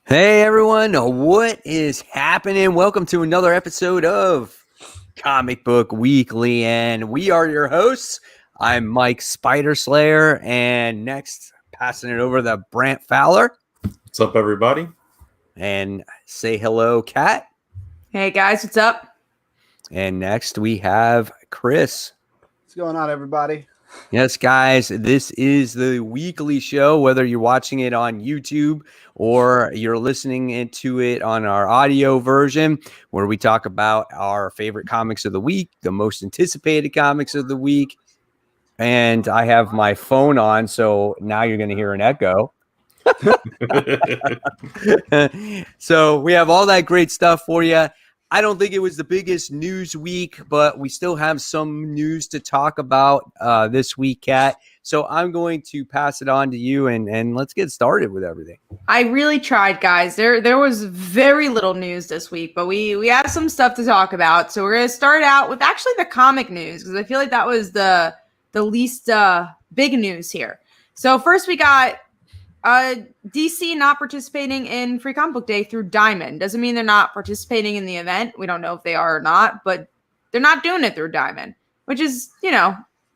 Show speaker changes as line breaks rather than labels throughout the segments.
Hey everyone, what is happening? Welcome to another episode of Comic Book Weekly, and we are your hosts. I'm Mike Spider Slayer, and next, passing it over to Brant Fowler.
What's up, everybody?
And say hello, Kat.
Hey guys, what's up?
And next we have Chris.
What's going on, everybody?
Yes, guys, this is the weekly show, whether you're watching it on YouTube or you're listening to it on our audio version, where we talk about our favorite comics of the week, the most anticipated comics of the week. And I have my phone on, so now you're going to hear an echo. So we have all that great stuff for you. I don't think it was the biggest news week, but we still have some news to talk about this week, Kat. So I'm going to pass it on to you, and let's get started with everything.
I really tried, guys. There was very little news this week, but we have some stuff to talk about. So we're going to start out with actually the comic news, because I feel like that was the least big news here. So first we got DC not participating in Free Comic Book Day through Diamond. Doesn't mean they're not participating in the event. We don't know if they are or not, but they're not doing it through Diamond, which is,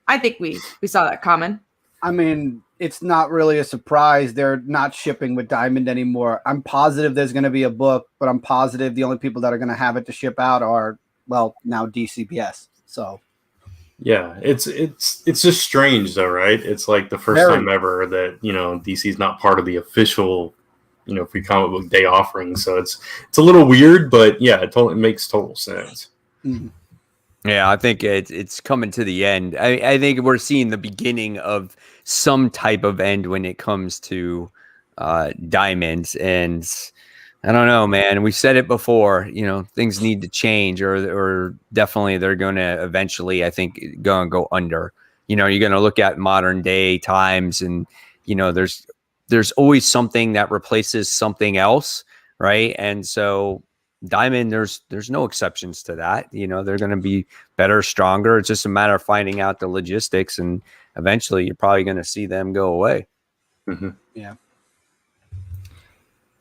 I think we saw that coming.
I mean, it's not really a surprise. They're not shipping with Diamond anymore. I'm positive there's going to be a book, but I'm positive the only people that are going to have it to ship out are, well, now DCBS. So.
Yeah, it's just strange though, right? It's like the first time ever that DC's not part of the official Free Comic Book Day offering. So it's a little weird, but yeah, it makes total sense.
Mm-hmm.
Yeah, I think it's coming to the end. I think we're seeing the beginning of some type of end when it comes to Diamonds, and I don't know, man. We said it before, things need to change, or definitely they're going to eventually, I think, go under. You're going to look at modern day times, and there's always something that replaces something else, right? And so Diamond, there's no exceptions to that. They're going to be better, stronger. It's just a matter of finding out the logistics, and eventually you're probably going to see them go away.
Mm-hmm.
Yeah.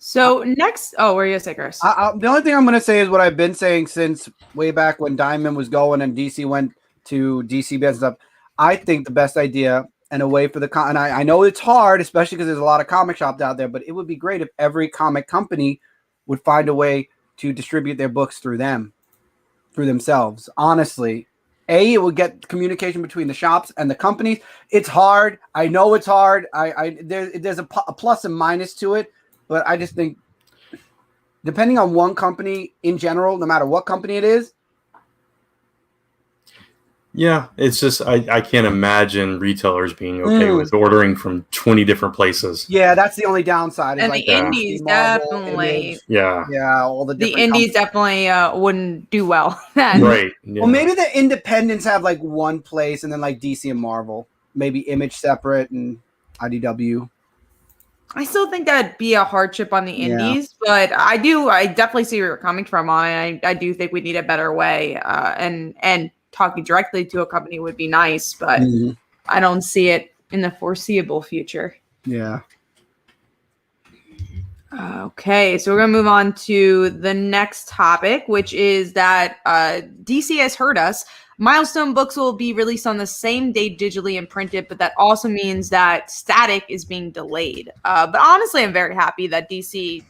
So next, what are you going to say, Chris?
The only thing I'm going to say is what I've been saying since way back when Diamond was going and DC went to DCBS and stuff. I think the best idea and a way for and I know it's hard, especially because there's a lot of comic shops out there, but it would be great if every comic company would find a way to distribute their books through themselves. Honestly, it would get communication between the shops and the companies. It's hard. I know it's hard. There's a plus and minus to it. But I just think, depending on one company in general, no matter what company it is.
Yeah, it's just I can't imagine retailers being okay with ordering from 20 different places.
Yeah, that's the only downside.
And
like
the indies definitely.
Yeah,
all the
indies definitely wouldn't do well then.
Right. Yeah.
Well, maybe the independents have like one place, and then like DC and Marvel, maybe Image separate and IDW.
I still think that'd be a hardship on the indies, but I definitely see where you're coming from on it. I do think we need a better way, and talking directly to a company would be nice, but I don't see it in the foreseeable future.
Yeah.
Okay, so we're going to move on to the next topic, which is that DC has heard us. Milestone books will be released on the same day digitally and printed, but that also means that Static is being delayed. But honestly, I'm very happy that DC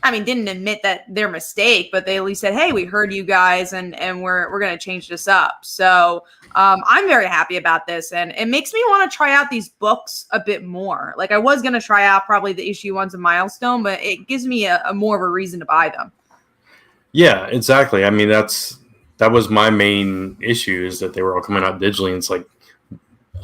didn't admit that their mistake, but they at least said, hey, we heard you guys and we're going to change this up. So I'm very happy about this, and it makes me want to try out these books a bit more. Like I was going to try out probably the issue ones of Milestone, but it gives me a more of a reason to buy them.
Yeah, exactly. I mean, that was my main issue, is that they were all coming out digitally. And it's like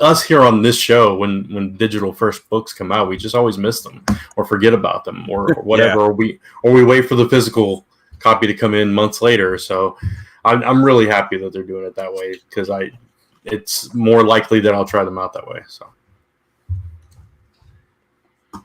us here on this show, when digital first books come out, we just always miss them or forget about them or whatever.
Yeah.
or we wait for the physical copy to come in months later. So I'm really happy that they're doing it that way, because it's more likely that I'll try them out that way.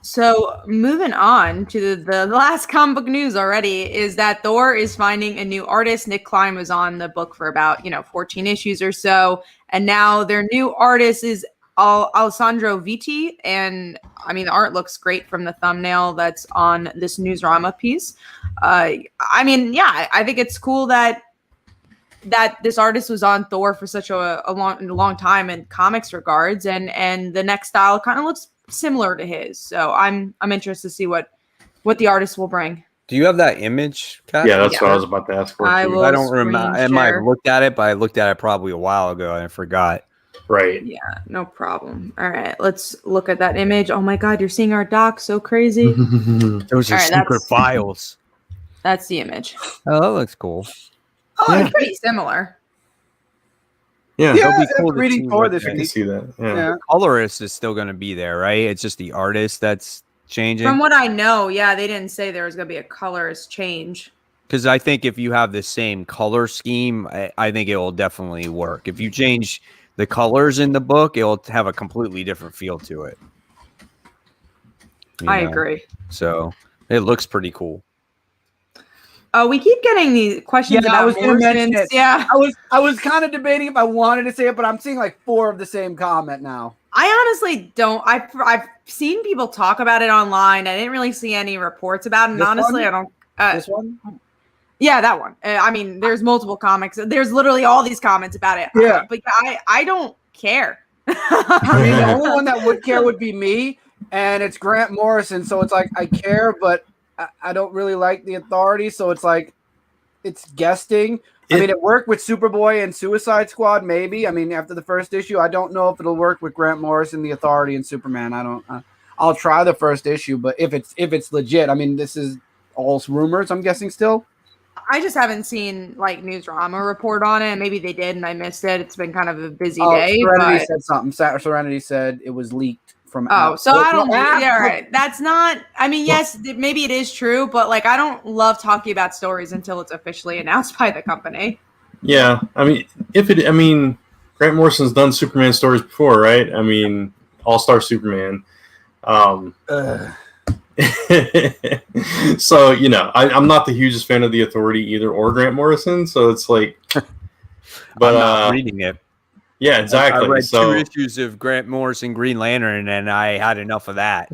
So moving on to the last comic book news already is that Thor is finding a new artist. Nick Klein was on the book for about 14 issues or so, and now their new artist is Alessandro Vitti, and I mean the art looks great from the thumbnail that's on this Newsrama piece. I mean, yeah, I think it's cool that this artist was on Thor for such a long time in comics regards, and the next style kind of looks similar to his. So I'm interested to see what the artist will bring.
Do you have that image, Kat?
Yeah, that's what I was about to ask for.
I will
I don't remember. I might have
share.
looked at it, but I looked at it probably a while ago and I forgot.
Right.
Yeah, no problem. All right, let's look at that image. Oh my God, you're seeing our doc, so crazy.
Those are
All right,
secret files.
That's the image.
Oh, that looks cool.
Oh, it's pretty similar.
Yeah.
Yeah,
It'll be
after
cool to
reading
see
Thor
what
this
I can
week.
see that. Yeah.
Yeah.
Colorist is still going to be there, right? It's just the artist that's changing.
From what I know, yeah, they didn't say there was going to be a colorist change.
Because I think if you have the same color scheme, I think it will definitely work. If you change the colors in the book, it'll have a completely different feel to it.
I agree.
So it looks pretty cool.
We keep getting these questions
Yeah, I
about
was gonna mention
Morrison's.
it.
Yeah,
I was kind of debating if I wanted to say it, but I'm seeing like 4 of the same comment now.
I honestly don't. I've seen people talk about it online. I didn't really see any reports about it. And
This
honestly,
one?
I don't.
This one?
Yeah, that one. I mean, there's multiple comics. There's literally all these comments about it.
Yeah.
But I don't care.
I mean, the only one that would care would be me, and it's Grant Morrison. So it's like I care, but I don't really like the Authority. So it's like it's guesting. I mean, it worked with Superboy and Suicide Squad, maybe. I mean, after the first issue, I don't know if it'll work with Grant Morrison, the Authority, and Superman. I don't. I'll try the first issue, but if it's legit, I mean, this is all rumors. I'm guessing still.
I just haven't seen like Newsrama report on it. Maybe they did and I missed it. It's been kind of a busy day.
Serenity
But...
said something. Serenity said it was leaked from.
Oh, so I don't.
Yeah,
Yeah, right. That's not. I mean, yes, maybe it is true, but like, I don't love talking about stories until it's officially announced by the company.
Yeah, I mean, Grant Morrison's done Superman stories before, right? I mean, All-Star Superman. So, you know, I'm not the hugest fan of the Authority either, or Grant Morrison. So it's like, but
I'm not reading it.
Yeah, exactly.
I read
so
2 issues of Grant Morrison Green Lantern, and I had enough of that.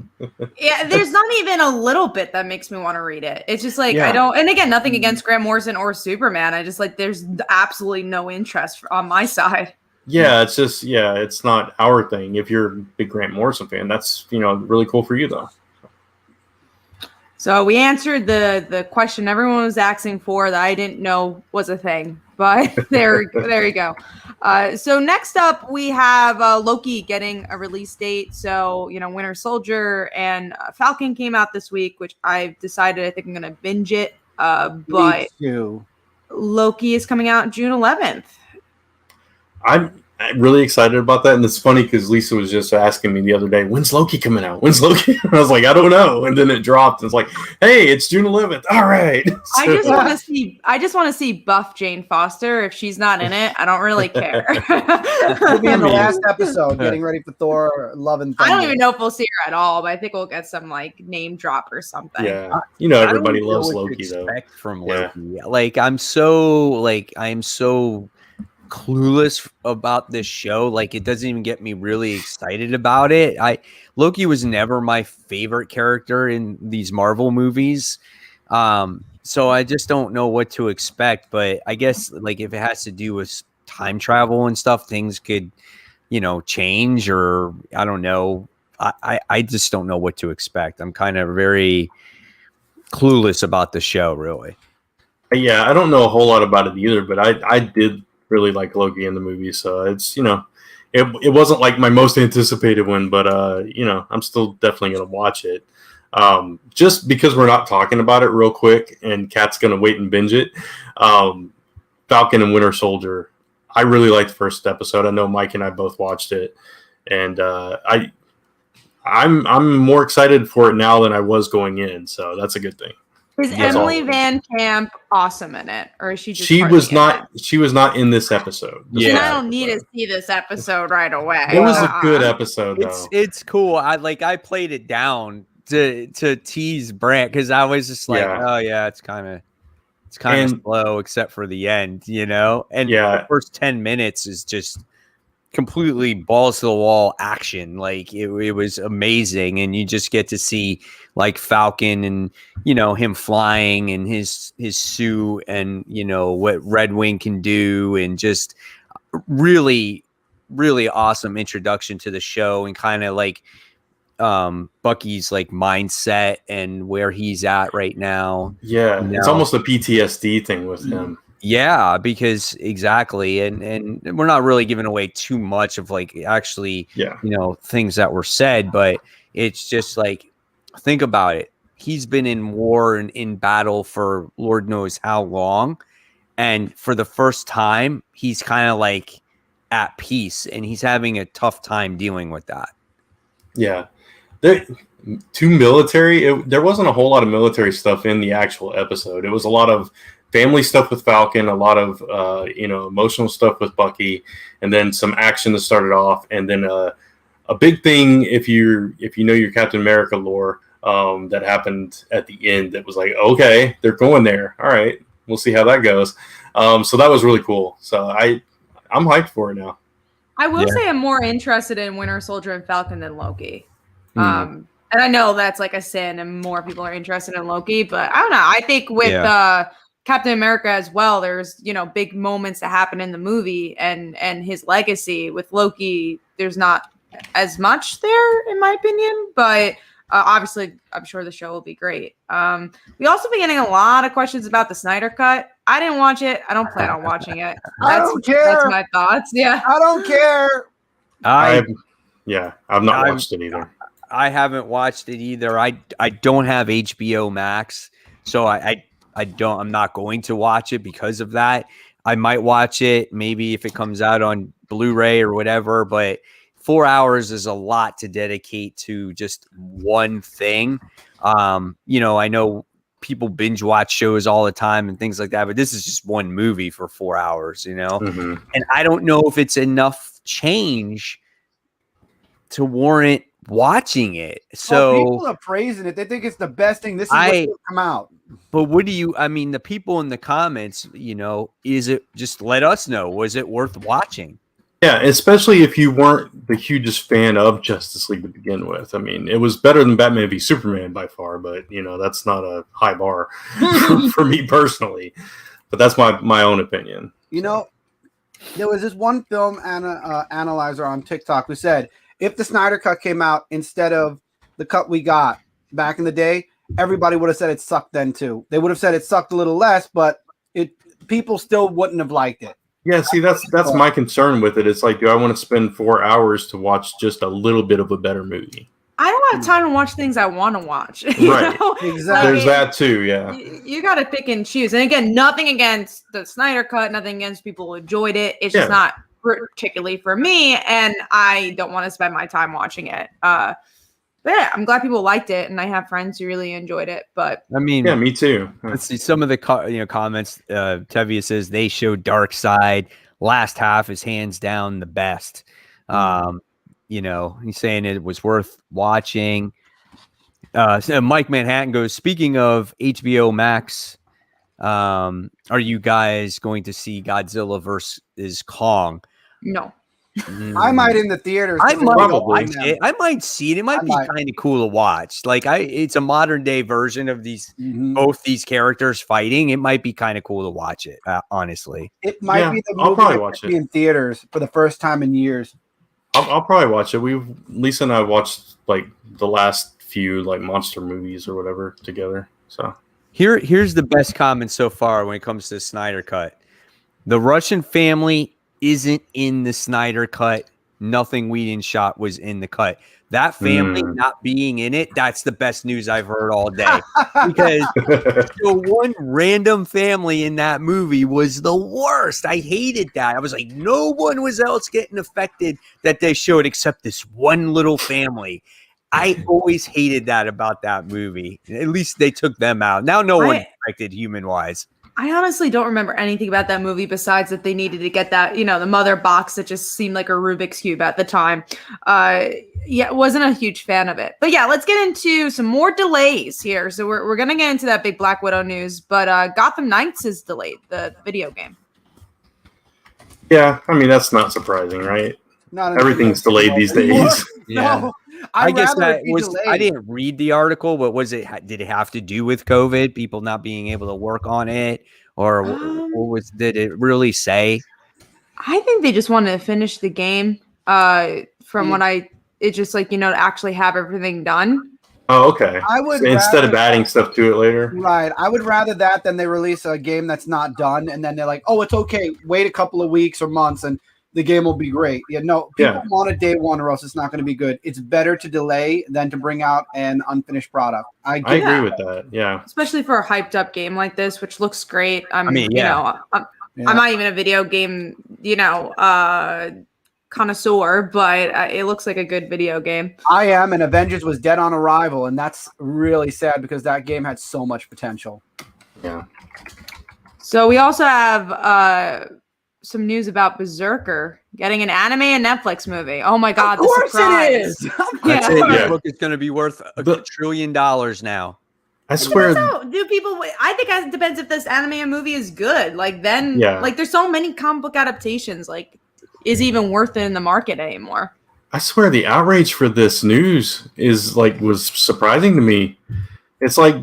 Yeah, there's not even a little bit that makes me want to read it. It's just like I don't. And again, nothing against Grant Morrison or Superman. I just like there's absolutely no interest on my side.
Yeah, it's just it's not our thing. If you're a big Grant Morrison fan, that's really cool for you though.
So we answered the question everyone was asking for that I didn't know was a thing, but there you go. So next up we have Loki getting a release date. So Winter Soldier and Falcon came out this week, which I've decided I think I'm gonna binge it. But Loki is coming out June 11th.
I'm really excited about that, and it's funny because Lisa was just asking me the other day, "When's Loki coming out? When's Loki?" And I was like, "I don't know." And then it dropped. And it's like, "Hey, it's June 11th. All right." So,
I just want to see buff Jane Foster. If she's not in it, I don't really care.
We'll be in the last episode, getting ready for Thor: Love and Thunder.
I don't even know if we'll see her at all, but I think we'll get some like name drop or something.
Yeah, everybody loves Loki though.
From Loki, like I'm so clueless about this show. Like it doesn't even get me really excited about it. Loki was never my favorite character in these Marvel movies, so I just don't know what to expect. But I guess like if it has to do with time travel and stuff, things could change, or I don't know. I just don't know what to expect. I'm kind of very clueless about the show, really.
Yeah, I don't know a whole lot about it either, but I did really like Loki in the movie, so it's it wasn't like my most anticipated one, but I'm still definitely gonna watch it. Just because we're not talking about it real quick, and Kat's gonna wait and binge it. Falcon and Winter Soldier, I really liked the first episode. I know Mike and I both watched it, and I'm more excited for it now than I was going in, so that's a good thing.
Is Emily Van Camp awesome in it, or is she just?
She was not. She was not in this episode.
Yeah, I don't need to see this episode right away.
It was a good episode, though.
It's cool. I played it down to tease Brant because I was just like, oh yeah, it's kind of slow except for the end, And the first 10 minutes is just completely balls to the wall action. Like it was amazing, and you just get to see like Falcon and him flying and his suit and what Red Wing can do, and just really awesome introduction to the show, and kind of like Bucky's like mindset and where he's at right now.
Yeah, it's almost a PTSD thing with him.
Yeah, because exactly, and we're not really giving away too much of like actually, things that were said, but it's just like, think about it. He's been in war and in battle for Lord knows how long, and for the first time, he's kind of like at peace, and he's having a tough time dealing with that.
Yeah, there wasn't a whole lot of military stuff in the actual episode. It was a lot of family stuff with Falcon, a lot of emotional stuff with Bucky, and then some action that started off, and then a big thing if you know your Captain America lore that happened at the end. That was like, okay, they're going there. All right, we'll see how that goes. So that was really cool. So I'm hyped for it now.
I will say I'm more interested in Winter Soldier and Falcon than Loki. And I know that's like a sin, and more people are interested in Loki, but I don't know. I think with Captain America as well, there's big moments that happen in the movie, and his legacy. With Loki, there's not as much there, in my opinion, but obviously I'm sure the show will be great. We also been getting a lot of questions about the Snyder Cut. I didn't watch it. I don't plan on watching it.
I don't care.
That's my thoughts. Yeah,
I don't care.
I've not watched it either.
I haven't watched it either. I don't have HBO Max, so I'm not going to watch it because of that. I might watch it maybe if it comes out on Blu-ray or whatever, but 4 hours is a lot to dedicate to just one thing. I know people binge watch shows all the time and things like that, but this is just one movie for 4 hours, and I don't know if it's enough change to warrant watching it. So
people are praising it. They think it's the best thing. This is what's going to come out.
But the people in the comments, is it, just let us know, was it worth watching?
Yeah, especially if you weren't the hugest fan of Justice League to begin with. I mean, it was better than Batman v Superman by far, but that's not a high bar for me personally. But that's my own opinion.
There was this one film analyzer on TikTok who said, if the Snyder Cut came out instead of the cut we got back in the day, everybody would have said it sucked then too. They would have said it sucked a little less, but people still wouldn't have liked it.
Yeah, see, that's my concern with it. It's like, do I want to spend 4 hours to watch just a little bit of a better movie?
I don't have time to watch things I want to watch.
Right. Exactly. There's that too, yeah.
You got to pick and choose. And again, nothing against the Snyder Cut, nothing against people who enjoyed it. It's just not particularly for me, and I don't want to spend my time watching it. But yeah, I'm glad people liked it, and I have friends who really enjoyed it. But
I mean,
yeah, me too.
Let's see some of the comments. Tevia says they show Dark Side. Last half is hands down the best. He's saying it was worth watching. So Mike Manhattan goes, speaking of HBO Max, are you guys going to see Godzilla versus Kong?
No.
I might in the theaters.
I might watch it. I might see it. It might be kind of cool to watch. Like it's a modern day version of these both these characters fighting. It might be kind of cool to watch it. Honestly,
it might be the movie
I'll probably watch it
in theaters for the first time in years.
I'll probably watch it. Lisa and I watched like the last few like monster movies or whatever together. So
here's the best comment so far when it comes to the Snyder Cut. The Russian family isn't in the Snyder Cut. Nothing Whedon shot was in the cut. That family not being in it, that's the best news I've heard all day. Because the one random family in that movie was the worst. I hated that. I was like, no one was else getting affected that they showed except this one little family. I always hated that about that movie. At least they took them out. Now no one affected human-wise.
I honestly don't remember anything about that movie besides that they needed to get that, the mother box that just seemed like a Rubik's Cube at the time. Wasn't a huge fan of it. But yeah, let's get into some more delays here. So we're going to get into that big Black Widow news, but Gotham Knights is delayed, the video game.
Yeah, I mean, that's not surprising, right?
Not
Everything's delayed these days.
Yeah.
No,
I guess
rather
that
it be
was. I
delayed.
didn't read the article, but did it have to do with COVID? People not being able to work on it, or did it really say?
I think they just wanted to finish the game. From what it's just like, to actually have everything done.
Oh, okay.
I would
So instead of
rather-
adding stuff to it later.
Right. I would rather that than they release a game that's not done and then they're like, oh, it's okay. Wait a couple of weeks or months and the game will be great. Yeah, no, people want it day one or else it's not going to be good. It's better to delay than to bring out an unfinished product. I
agree with that. Yeah.
Especially for a hyped up game like this, which looks great. I'm not even a video game, connoisseur, but it looks like a good video game.
I am, and Avengers was dead on arrival, and that's really sad because that game had so much potential.
Yeah.
So we also have some news about BRZRKR getting an anime and Netflix movie. Oh my god,
of course it is.
That's it.
Yeah.
This book is going to be worth $1 trillion now.
I swear.
Do people? I think it depends if this anime and movie is good. Like then,
Yeah.
like there's so many comic book adaptations. Like, is it even worth it in the market anymore?
I swear the outrage for this news was surprising to me. It's like,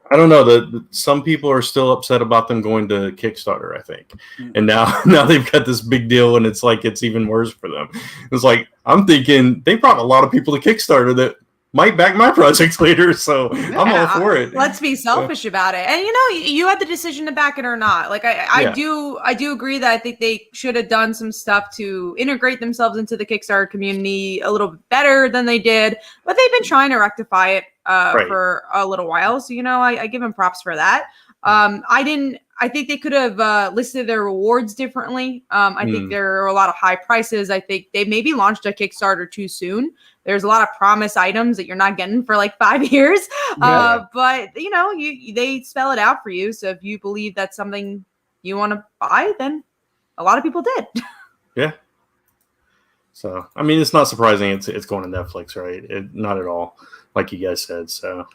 I don't know, that some people are still upset about them going to Kickstarter, I think. And now they've got this big deal and it's like it's even worse for them. It's like, I'm thinking they brought a lot of people to Kickstarter that might back my project later, so I'm all for it.
Let's be selfish about it. And you had the decision to back it or not. Like I do agree that I think they should have done some stuff to integrate themselves into the Kickstarter community a little bit better than they did, but they've been trying to rectify it for a little while. So I give them props for that. I think they could have listed their rewards differently. I think there are a lot of high prices. I think they maybe launched a Kickstarter too soon. There's a lot of promise items that you're not getting for like 5 years. But they spell it out for you. So if you believe that's something you want to buy, then a lot of people did.
Yeah. So, I mean, it's not surprising it's going to Netflix, right? Not at all, like you guys said. So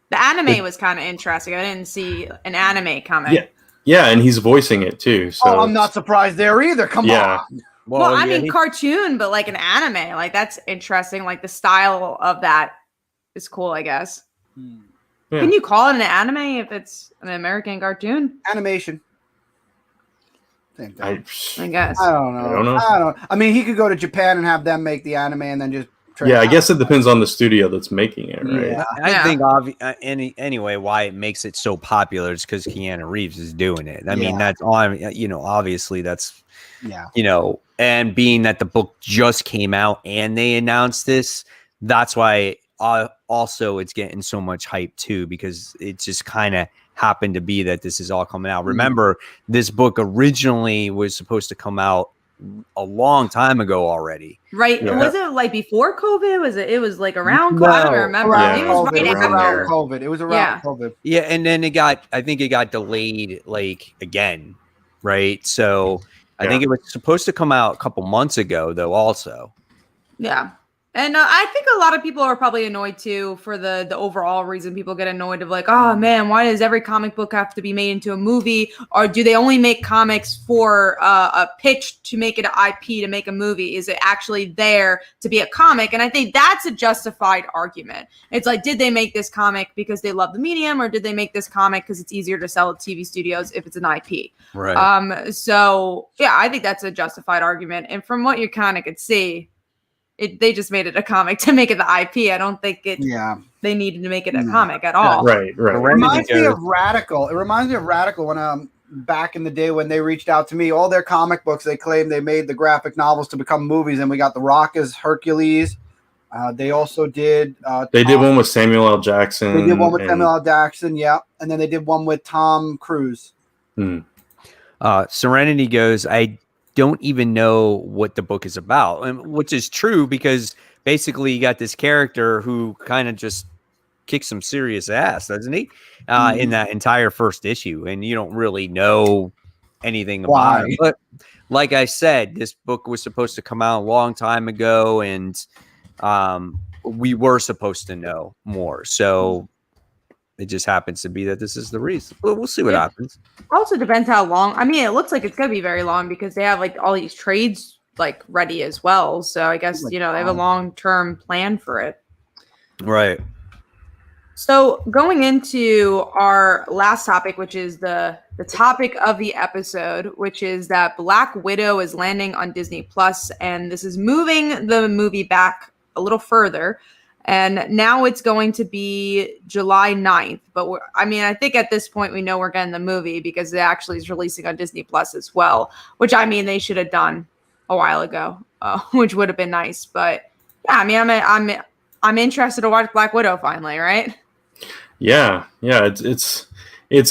the anime was kind of interesting. I didn't see an anime coming.
Yeah, and he's voicing it too. So
I'm not surprised there either. Come on.
Well, I mean, cartoon, but like an anime, like that's interesting. Like the style of that is cool, I guess.
Yeah.
Can you call it an anime if it's an American cartoon?
Animation.
I
guess.
I don't know. I mean, he could go to Japan and have them make the anime and then just.
I guess it depends on the studio that's making it, right?
Yeah.
I think anyway why it makes it so popular is because Keanu Reeves is doing it. I mean, that's on. Obviously that's. And being that the book just came out and they announced this, that's why also it's getting so much hype too, because it just kind of happened to be that this is all coming out. Remember, this book originally was supposed to come out a long time ago already.
Right.
Yeah.
Was it like before COVID? It was like around COVID? I don't remember.
Around
It was
COVID.
right
It was
after.
around COVID. It was around COVID.
Yeah, and then I think it got delayed like again, right? So I think it was supposed to come out a couple months ago, though, also. Yeah.
And I think a lot of people are probably annoyed, too, for the overall reason people get annoyed of like, oh, man, why does every comic book have to be made into a movie? Or do they only make comics for a pitch to make it an IP to make a movie? Is it actually there to be a comic? And I think that's a justified argument. It's like, did they make this comic because they love the medium? Or did they make this comic because it's easier to sell at TV studios if it's an IP?
Right.
So, yeah, I think that's a justified argument. And from what you kind of could see, they just made it a comic to make it the IP. I don't think they needed to make it a comic at all.
Right.
It reminds me of Radical. It reminds me of Radical when back in the day when they reached out to me. All their comic books, they claimed they made the graphic novels to become movies, and we got The Rock as Hercules. They also did.
They did one with Samuel L. Jackson.
They did one with Samuel L. Jackson, and then they did one with Tom Cruise.
Serenity goes, I don't even know what the book is about, which is true because basically you got this character who kind of just kicks some serious ass, doesn't he? In that entire first issue, and you don't really know anything about it. But like I said, this book was supposed to come out a long time ago, and we were supposed to know more. So it just happens to be that this is the reason. We'll see what happens.
Also depends how long. I mean, it looks like it's going to be very long because they have like all these trades like ready as well. So I guess, they have a long-term plan for it.
Right.
So going into our last topic, which is the topic of the episode, which is that Black Widow is landing on Disney Plus, and this is moving the movie back a little further. And now it's going to be July 9th. But I think at this point we know we're getting the movie because it actually is releasing on Disney Plus as well, which they should have done a while ago, which would have been nice. But yeah, I'm interested to watch Black Widow finally, right?
Yeah. It's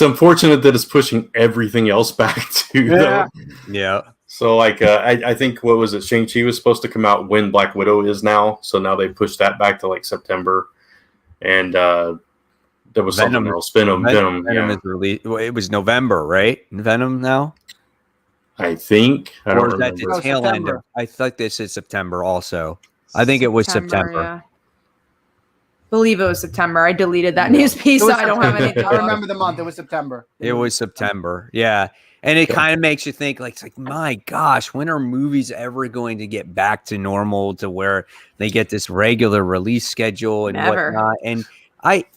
unfortunate that it's pushing everything else back too.
Yeah.
Yeah.
So like I think what was it? Shang-Chi was supposed to come out when Black Widow is now. So now they pushed that back to like September, and there was something else. Venom.
Venom is released. It was November, right? Venom now.
I think. I don't
Or is that
remember.
the tail end of? I thought this is September also. I think it was September.
Yeah. Believe it was September. I deleted that news piece, so I don't have anything.
I remember the month. It was September.
It was September. Yeah. And it kind of makes you think, like, it's like, my gosh, when are movies ever going to get back to normal to where they get this regular release schedule and whatnot? And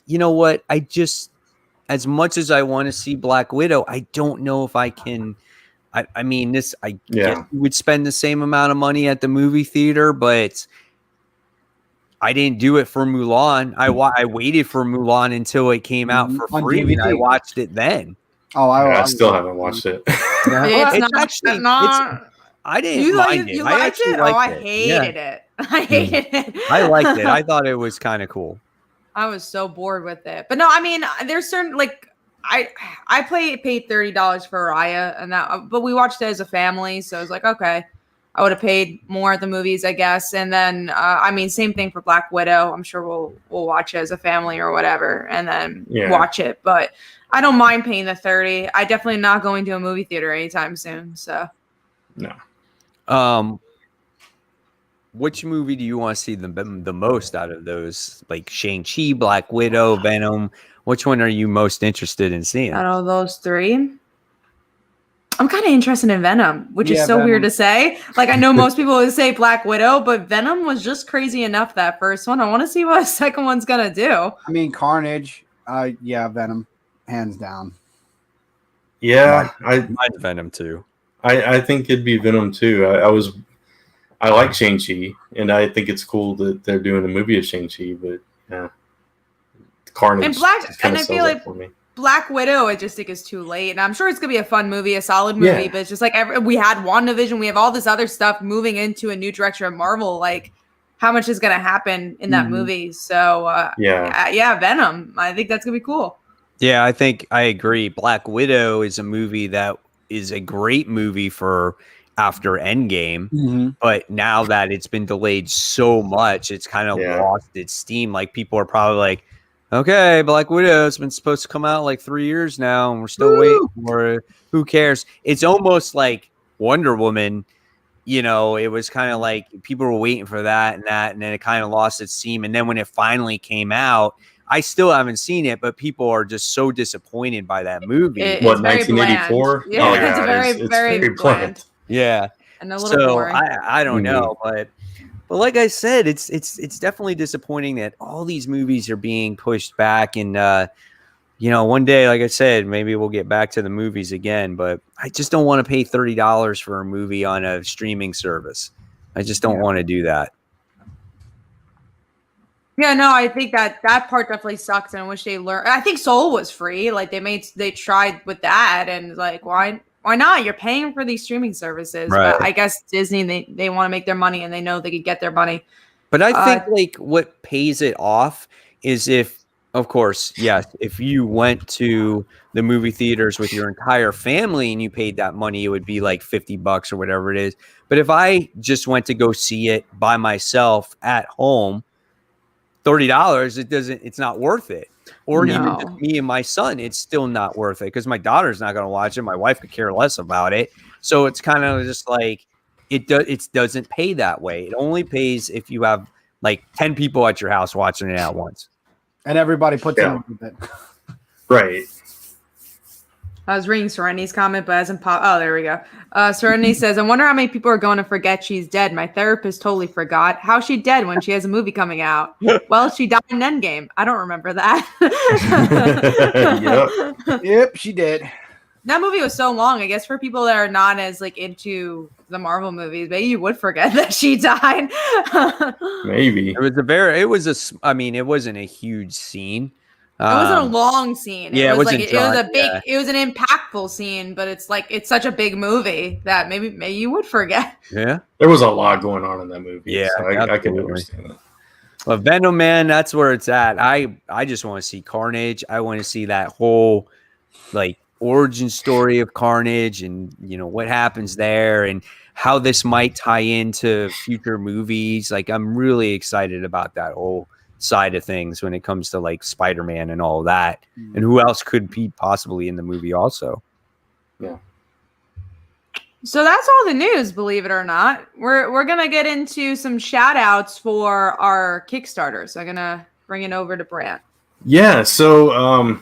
you know what? I just, as much as I want to see Black Widow, I don't know if I can. I guess you would spend the same amount of money at the movie theater, but I didn't do it for Mulan. I waited for Mulan until it came out for free, and I watched it then.
Oh, I still haven't watched it.
It's not.
I didn't mind it.
You liked it? I hated it. I hated it.
I liked it. I thought it was kind of cool.
I was so bored with it. But no, there's certain, like, I paid $30 for Raya, and but we watched it as a family, so I was like, okay, I would have paid more at the movies, I guess. And then, same thing for Black Widow. I'm sure we'll watch it as a family or whatever, and then watch it. But I don't mind paying the $30. I definitely not going to a movie theater anytime soon. So,
no.
Which movie do you want to see the most out of those? Like Shang-Chi, Black Widow, Venom. Which one are you most interested in seeing?
Out of those three, I'm kind of interested in Venom, which is so Venom. Weird to say. Like, I know most people would say Black Widow, but Venom was just crazy enough, that first one. I want to see what the second one's going to do.
Carnage. Venom. Hands down.
Yeah.
Mine's Venom too.
I think it'd be Venom too. I like Shang-Chi, and I think it's cool that they're doing a movie of Shang-Chi, but yeah. Carnage.
And I feel like Black Widow, I just think is too late. And I'm sure it's going to be a fun movie, a solid movie, but it's just like we had WandaVision, we have all this other stuff moving into a new direction of Marvel. Like, how much is going to happen in that movie? So, Venom. I think that's going to be cool.
Yeah, I think I agree. Black Widow is a movie that is a great movie for after Endgame, but now that it's been delayed so much, it's kind of lost its steam. Like, people are probably like, okay, Black Widow's been supposed to come out like 3 years now, and we're still waiting for it. Who cares? It's almost like Wonder Woman. It was kind of like people were waiting for that, and then it kind of lost its steam. And then when it finally came out, I still haven't seen it, but people are just so disappointed by that movie.
It's
1984?
Yeah, it's very bland.
Yeah,
and a little boring.
I don't know, but like I said, it's definitely disappointing that all these movies are being pushed back. And one day, like I said, maybe we'll get back to the movies again. But I just don't want to pay $30 for a movie on a streaming service. I just don't want to do that.
Yeah, no, I think that part definitely sucks, and I wish they learned. I think Soul was free. Like, they tried with that, and like, why not? You're paying for these streaming services.
Right.
But I guess Disney, they want to make their money, and they know they could get their money.
But I think like what pays it off is if, of course, yes, if you went to the movie theaters with your entire family and you paid that money, it would be like $50 or whatever it is. But if I just went to go see it by myself at home, $30, it's not worth it. Or even just me and my son, it's still not worth it because my daughter's not going to watch it. My wife could care less about it. So it's kind of just like it doesn't pay that way. It only pays if you have like 10 people at your house watching it at once.
And everybody puts in with it.
Right.
I was reading Serenity's comment, but hasn't popped. Oh, there we go. Serenity says, I wonder how many people are going to forget she's dead. My therapist totally forgot. How's she dead when she has a movie coming out? Well, she died in Endgame. I don't remember that.
Yep, she did.
That movie was so long. I guess for people that are not as like into the Marvel movies, maybe you would forget that she died.
Maybe.
It wasn't a huge scene.
It wasn't a long scene.
Yeah,
it was
wasn't
like it was a big.
yeah.
It was an impactful scene, but it's such a big movie that maybe you would forget.
Yeah,
There was a lot going on in that movie.
Yeah,
so I can
absolutely.
understand that.
Well, Venom, man, that's where it's at. I just want to see Carnage. I want to see that whole like origin story of Carnage, and what happens there, and how this might tie into future movies. Like, I'm really excited about that whole side of things when it comes to like Spider-Man and all that, and who else could be possibly in the movie also.
Yeah.
So that's all the news, believe it or not. We're gonna get into some shout outs for our Kickstarter. So I'm gonna bring it over to Brant.
Yeah, so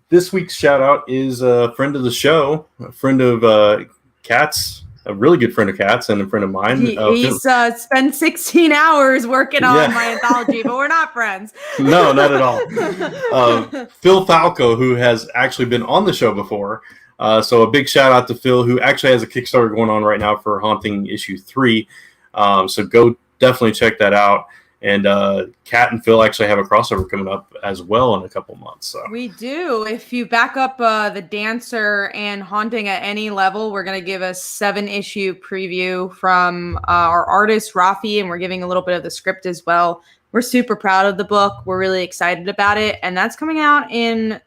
this week's shout out is a friend of the show, a friend of Kat's, a really good friend of Kat's and a friend of mine.
He's spent 16 hours working on
Yeah.
my anthology, but we're not friends.
No, not at all. Phil Falco, who has actually been on the show before. So a big shout out to Phil, who actually has a Kickstarter going on right now for Haunting Issue 3. So go definitely check that out. And Kat and Phil actually have a crossover coming up as well in a couple months. So
We do. If you back up the Dancer and Haunting at any level, we're going to give a 7-issue preview from our artist, Rafi, and we're giving a little bit of the script as well. We're super proud of the book. We're really excited about it. And that's coming out in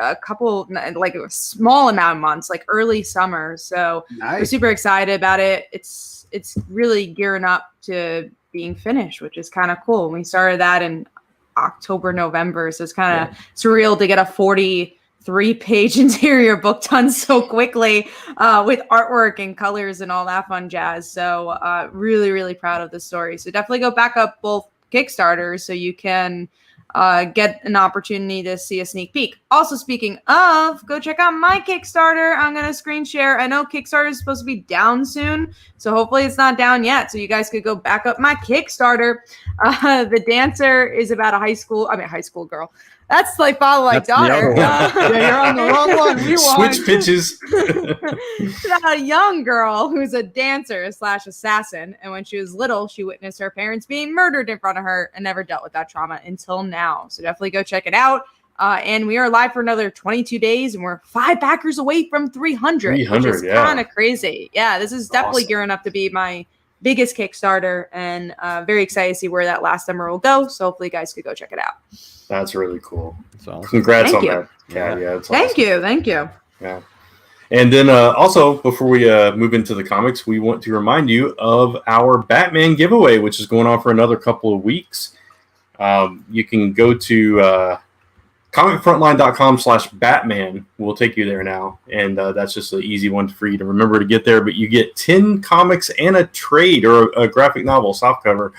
a couple, like a small amount of months, like early summer. So we're super excited about it. It's really gearing up to being finished, which is kind of cool. We started that in October, November. So it's kind of surreal to get a 43-page interior book done so quickly with artwork and colors and all that fun jazz. So really, really proud of the story. So definitely go back up both Kickstarters so you can get an opportunity to see a sneak peek. Also, speaking of, go check out my Kickstarter. I'm going to screen share. I know Kickstarter is supposed to be down soon, so hopefully it's not down yet. So you guys could go back up my Kickstarter. The Dancer is about a high school girl. That's like father, like daughter.
Yeah, you're on the wrong one. Rewind.
switch pitches.
It's about a young girl who's a dancer / assassin. And when she was little, she witnessed her parents being murdered in front of her and never dealt with that trauma until now. So definitely go check it out. And we are live for another 22 days, and we're 5 backers away from 300, which is kind of crazy. Yeah, this is definitely gearing up to be my biggest Kickstarter, and very excited to see where that last number will go. So hopefully you guys could go check it out.
That's really cool.
So
Congrats
Thank
on
you.
that. Yeah, it's
Thank
awesome.
Thank you.
Yeah. And then also, before we move into the comics, we want to remind you of our Batman giveaway, which is going on for another couple of weeks. You can go to comicfrontline.com/Batman. We'll take you there now. And that's just an easy one for you to remember to get there. But you get 10 comics and a trade or a graphic novel, softcover.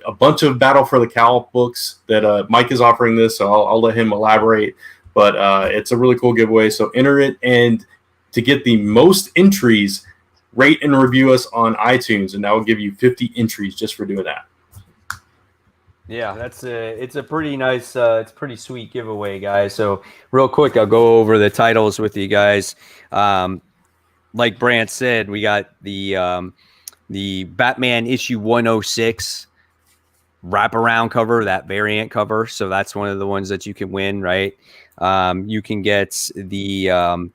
A bunch of Battle for the Cowl books that Mike is offering this, so I'll let him elaborate. But it's a really cool giveaway, so enter it. And to get the most entries, rate and review us on iTunes, and that will give you 50 entries just for doing that.
yeah, it's a pretty nice, it's pretty sweet giveaway, guys. So real quick, I'll go over the titles with you guys. Like Brant said, we got the Batman issue 106 wraparound cover, that variant cover. So that's one of the ones that you can win, right? You can get the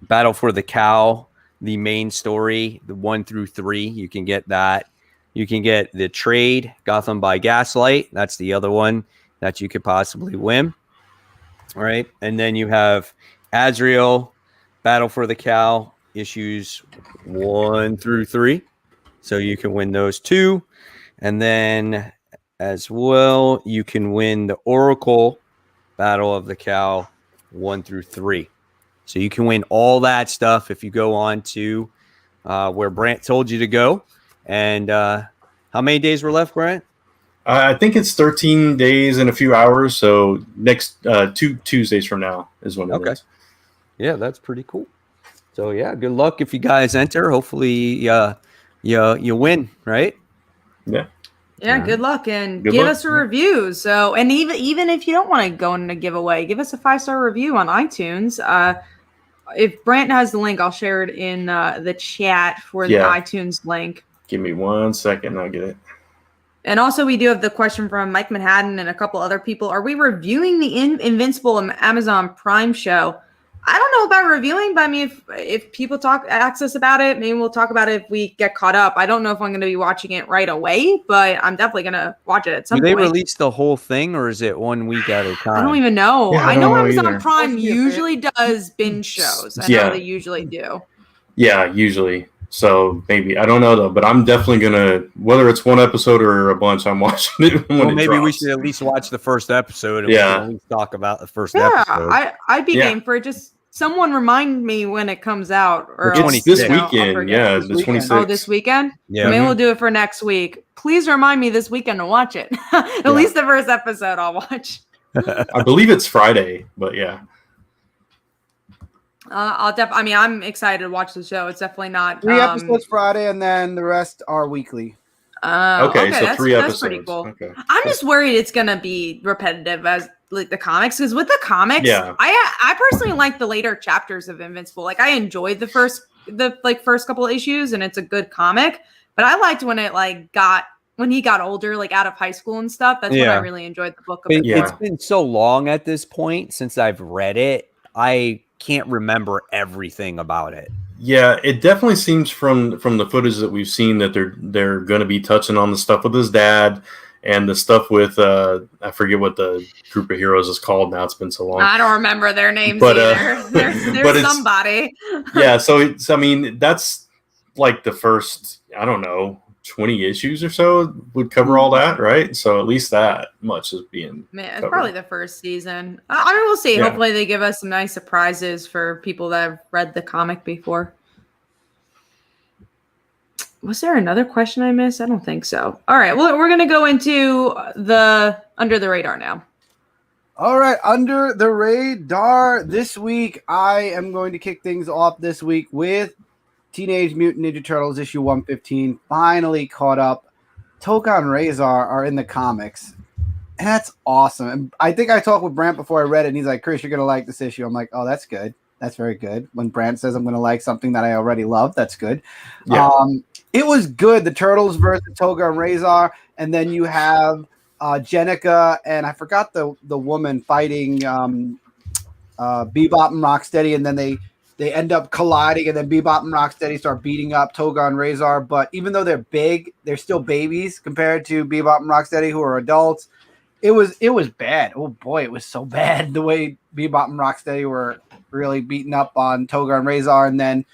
Battle for the Cowl, the main story, the 1 through 3. You can get that. You can get the trade, Gotham by Gaslight. That's the other one that you could possibly win. All right. And then you have Azrael, Battle for the Cowl, issues 1 through 3. So you can win those 2. And then as well, you can win the Oracle, Battle of the Cowl 1 through 3. So you can win all that stuff if you go on to where Brant told you to go. And how many days were left, Brant?
I think it's 13 days and a few hours. So next 2 Tuesdays from now is when it is.
Yeah, that's pretty cool. So yeah, good luck if you guys enter. Hopefully, you win, right?
Yeah.
Yeah, good luck and
Good
give
luck.
us a review. So, and even if you don't want to go in a giveaway, give us a 5-star review on iTunes. If Brant has the link, I'll share it in the chat for the iTunes link.
Give me 1 second, I'll get it.
And also, we do have the question from Mike Manhattan and a couple other people. Are we reviewing the Invincible Amazon Prime show? I don't know about reviewing, but I mean, if people ask us about it, maybe we'll talk about it if we get caught up. I don't know if I'm going to be watching it right away, but I'm definitely going to watch it at some point.
Do they release the whole thing, or is it 1 week at a time?
I don't even know.
Yeah,
I know Amazon
either.
Prime usually does binge shows. I know they usually do.
Yeah, usually. So maybe, I don't know though, but I'm definitely gonna, whether it's 1 episode or a bunch, I'm watching it when it
maybe
drops.
we should at least watch the first episode and we can at least talk about the first episode.
I'd be game for it. Just someone remind me when it comes out. Or
it's this weekend. Yeah, the 26th.
Oh, this weekend?
Yeah.
Maybe we'll do it for next week. Please remind me this weekend to watch it. At least the first episode I'll watch.
I believe it's Friday, but yeah.
I'm excited to watch the show. It's definitely not
3 episodes Friday, and then the rest are weekly.
Okay, so 3 episodes.
That's pretty cool.
Okay.
I'm just worried it's gonna be repetitive as like the comics, because with the comics, I personally like the later chapters of Invincible. Like I enjoyed the first couple of issues, and it's a good comic. But I liked when it when he got older, like out of high school and stuff. That's when I really enjoyed the book.
It's been so long at this point since I've read it. I can't remember everything about it.
Yeah, it definitely seems from the footage that we've seen that they're going to be touching on the stuff with his dad and the stuff with I forget what the group of heroes is called now. It's been so long.
I don't remember their names either. There's somebody.
Yeah, so that's like the first, I don't know, 20 issues or so would cover all that, right? So at least that much is being
it's
covered.
probably the first season. I mean, we'll see. Hopefully they give us some nice surprises for people that have read the comic before. Was there another question I missed? I don't think so. All right, well, we're going to go into the Under the Radar now.
All right, Under the Radar. This week, I am going to kick things off this week with Teenage Mutant Ninja Turtles issue 115, finally caught up. Toka and BRZRKR are in the comics. And that's awesome. And I think I talked with Brant before I read it, and he's like, Chris, you're going to like this issue. I'm like, oh, that's good. That's very good. When Brant says I'm going to like something that I already love, that's good.
Yeah.
It was good. The Turtles versus Toka and BRZRKR. And then you have Jennika, and I forgot the woman fighting Bebop and Rocksteady, and then they end up colliding, and then Bebop and Rocksteady start beating up Toga and BRZRKR. But even though they're big, they're still babies compared to Bebop and Rocksteady, who are adults. It was bad. Oh boy, it was so bad the way Bebop and Rocksteady were really beating up on Toga and BRZRKR, and then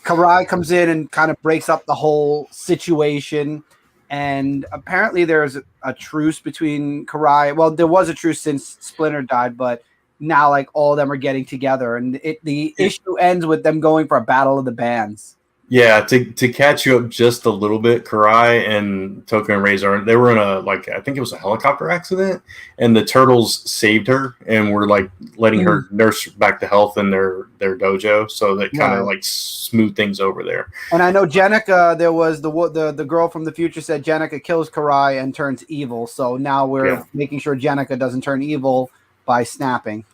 Karai comes in and kind of breaks up the whole situation. And apparently there's a truce between Karai. Well, there was a truce since Splinter died, but now like all of them are getting together, and the issue ends with them going for a battle of the bands. Yeah,
to catch you up just a little bit, Karai and Toka and BRZRKR, they were in I think it was a helicopter accident, and the Turtles saved her and were like letting her nurse back to health in their dojo, so that kind of like smoothed things over there.
And I know Jennika, there was the girl from the future said Jennika kills Karai and turns evil, so now we're making sure Jennika doesn't turn evil by snapping.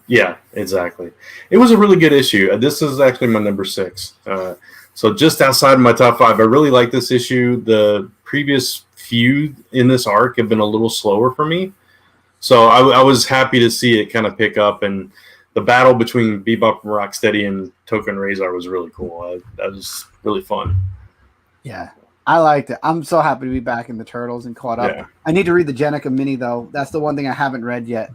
Yeah, exactly. It was a really good issue. This is actually my number 6. So just outside of my top 5, I really like this issue. The previous few in this arc have been a little slower for me. So I was happy to see it kind of pick up. And the battle between Bebop and Rocksteady and Toka and BRZRKR was really cool. That was really fun.
Yeah, I liked it. I'm so happy to be back in the Turtles and caught up. Yeah. I need to read the Jennika mini, though. That's the one thing I haven't read yet.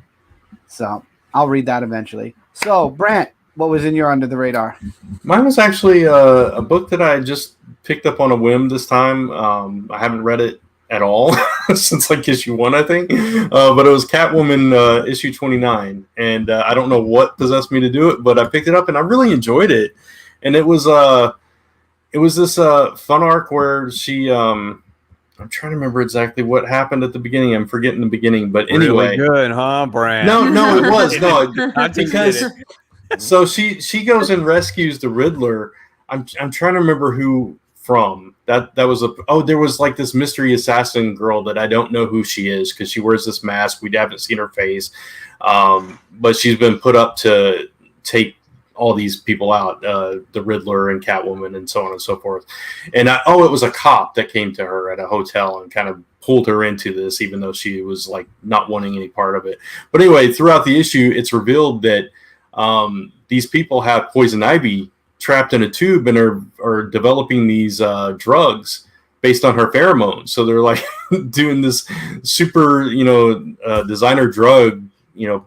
So I'll read that eventually. So, Brant, what was in your Under the Radar?
Mine was actually a book that I just picked up on a whim this time. I haven't read it at all since like issue 1, I think. But it was Catwoman issue 29. And I don't know what possessed me to do it, but I picked it up and I really enjoyed it. And it was this fun arc where she I'm trying to remember exactly what happened at the beginning. I'm forgetting the beginning, but anyway.
Really good, huh, Brand?
No, it was. No, because So she goes and rescues the Riddler. I'm trying to remember who from. That was there was like this mystery assassin girl that I don't know who she is because she wears this mask. We haven't seen her face, but she's been put up to take all these people out, the Riddler and Catwoman and so on and so forth. And it was a cop that came to her at a hotel and kind of pulled her into this, even though she was like not wanting any part of it. But anyway, throughout the issue, it's revealed that these people have poison ivy trapped in a tube and are developing these drugs based on her pheromones. So they're like doing this super, designer drug,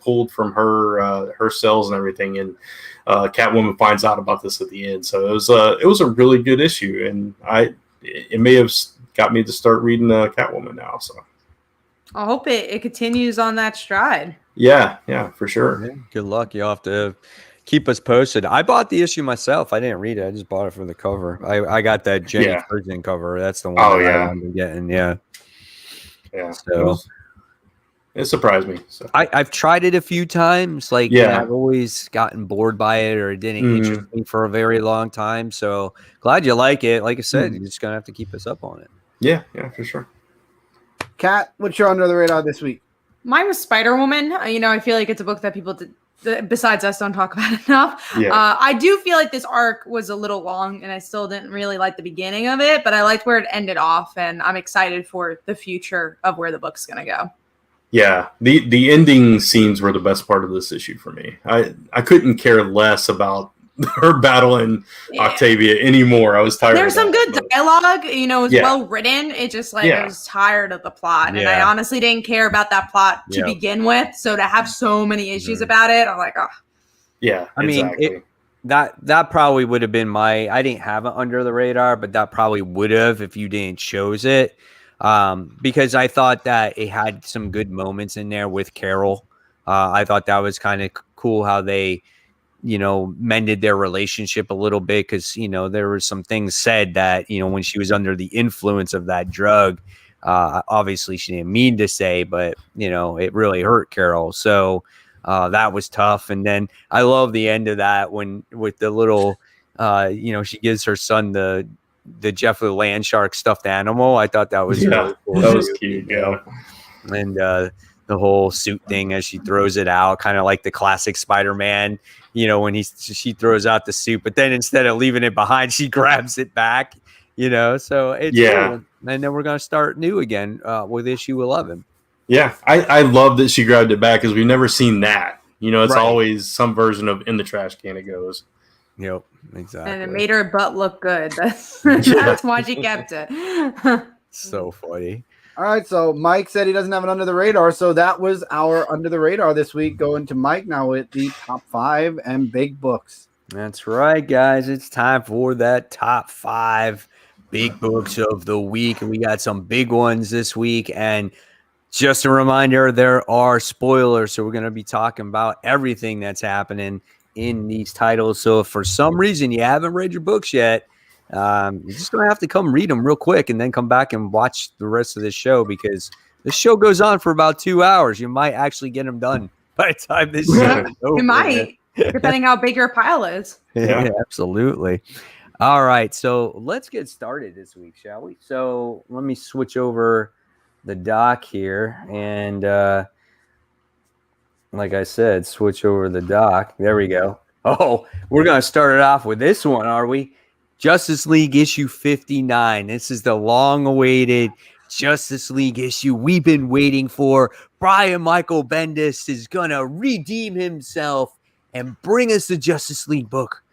pulled from her cells and everything. And Catwoman finds out about this at the end. So it was a really good issue, and it may have got me to start reading Catwoman now. So
I hope it continues on that stride.
Yeah, for sure.
Yeah, good luck. You'll have to keep us posted. I bought the issue myself. I didn't read it. I just bought it for the cover. I got that Jenny Virgin cover. That's the one I'm getting. Yeah. So
it surprised me. So
I've tried it a few times. And I've always gotten bored by it, or it didn't interest me for a very long time. So glad you like it. Like I said, you're just gonna have to keep us up on it.
Yeah, for sure.
Kat, what's your under the radar this week?
Mine was Spider-Woman. I feel like it's a book that people besides us don't talk about enough. Yeah. I do feel like this arc was a little long, and I still didn't really like the beginning of it, but I liked where it ended off, and I'm excited for the future of where the book's gonna go.
Yeah, the ending scenes were the best part of this issue for me. I couldn't care less about her battling Octavia anymore. I was tired.
There's some good dialogue, it was well written. It just I was tired of the plot, and I honestly didn't care about that plot to begin with. So to have so many issues about it, I'm like, oh.
Yeah,
I mean, that probably would have been I didn't have it under the radar, but that probably would have if you didn't chose it. Because I thought that it had some good moments in there with Carol. I thought that was kind of cool how they, mended their relationship a little bit, because, there were some things said that, when she was under the influence of that drug, obviously she didn't mean to say, but, it really hurt Carol. So that was tough. And then I love the end of that with the little, she gives her son the Jeff the Land Shark stuffed animal. I thought that was really cool.
That was cute. Yeah.
And the whole suit thing as she throws it out, kind of like the classic Spider-Man, when she throws out the suit, but then instead of leaving it behind, she grabs it back, so it's cool. And then we're going to start new again with issue 11.
Yeah. I love that she grabbed it back, because we've never seen that. It's always some version of in the trash can it goes.
Yep, exactly.
And it made her butt look good. That's why she kept it.
So funny.
All right, so Mike said he doesn't have an under the radar, so that was our under the radar this week. Going to Mike now with the top 5 and big books.
That's right, guys. It's time for that top 5 big books of the week, and we got some big ones this week. And just a reminder, there are spoilers, so we're going to be talking about everything that's happening in these titles. So if for some reason you haven't read your books yet, you're just gonna have to come read them real quick and then come back and watch the rest of this show, because this show goes on for about 2 hours. You might actually get them done by the time this show is over.
You might, depending how big your pile is.
Yeah, absolutely. All right, so let's get started this week, shall we? So let me switch over the dock here, and like I said, switch over the dock. There we go. Oh, we're going to start it off with this one, are we? Justice League issue 59. This is the long-awaited Justice League issue we've been waiting for. Brian Michael Bendis is going to redeem himself and bring us the Justice League book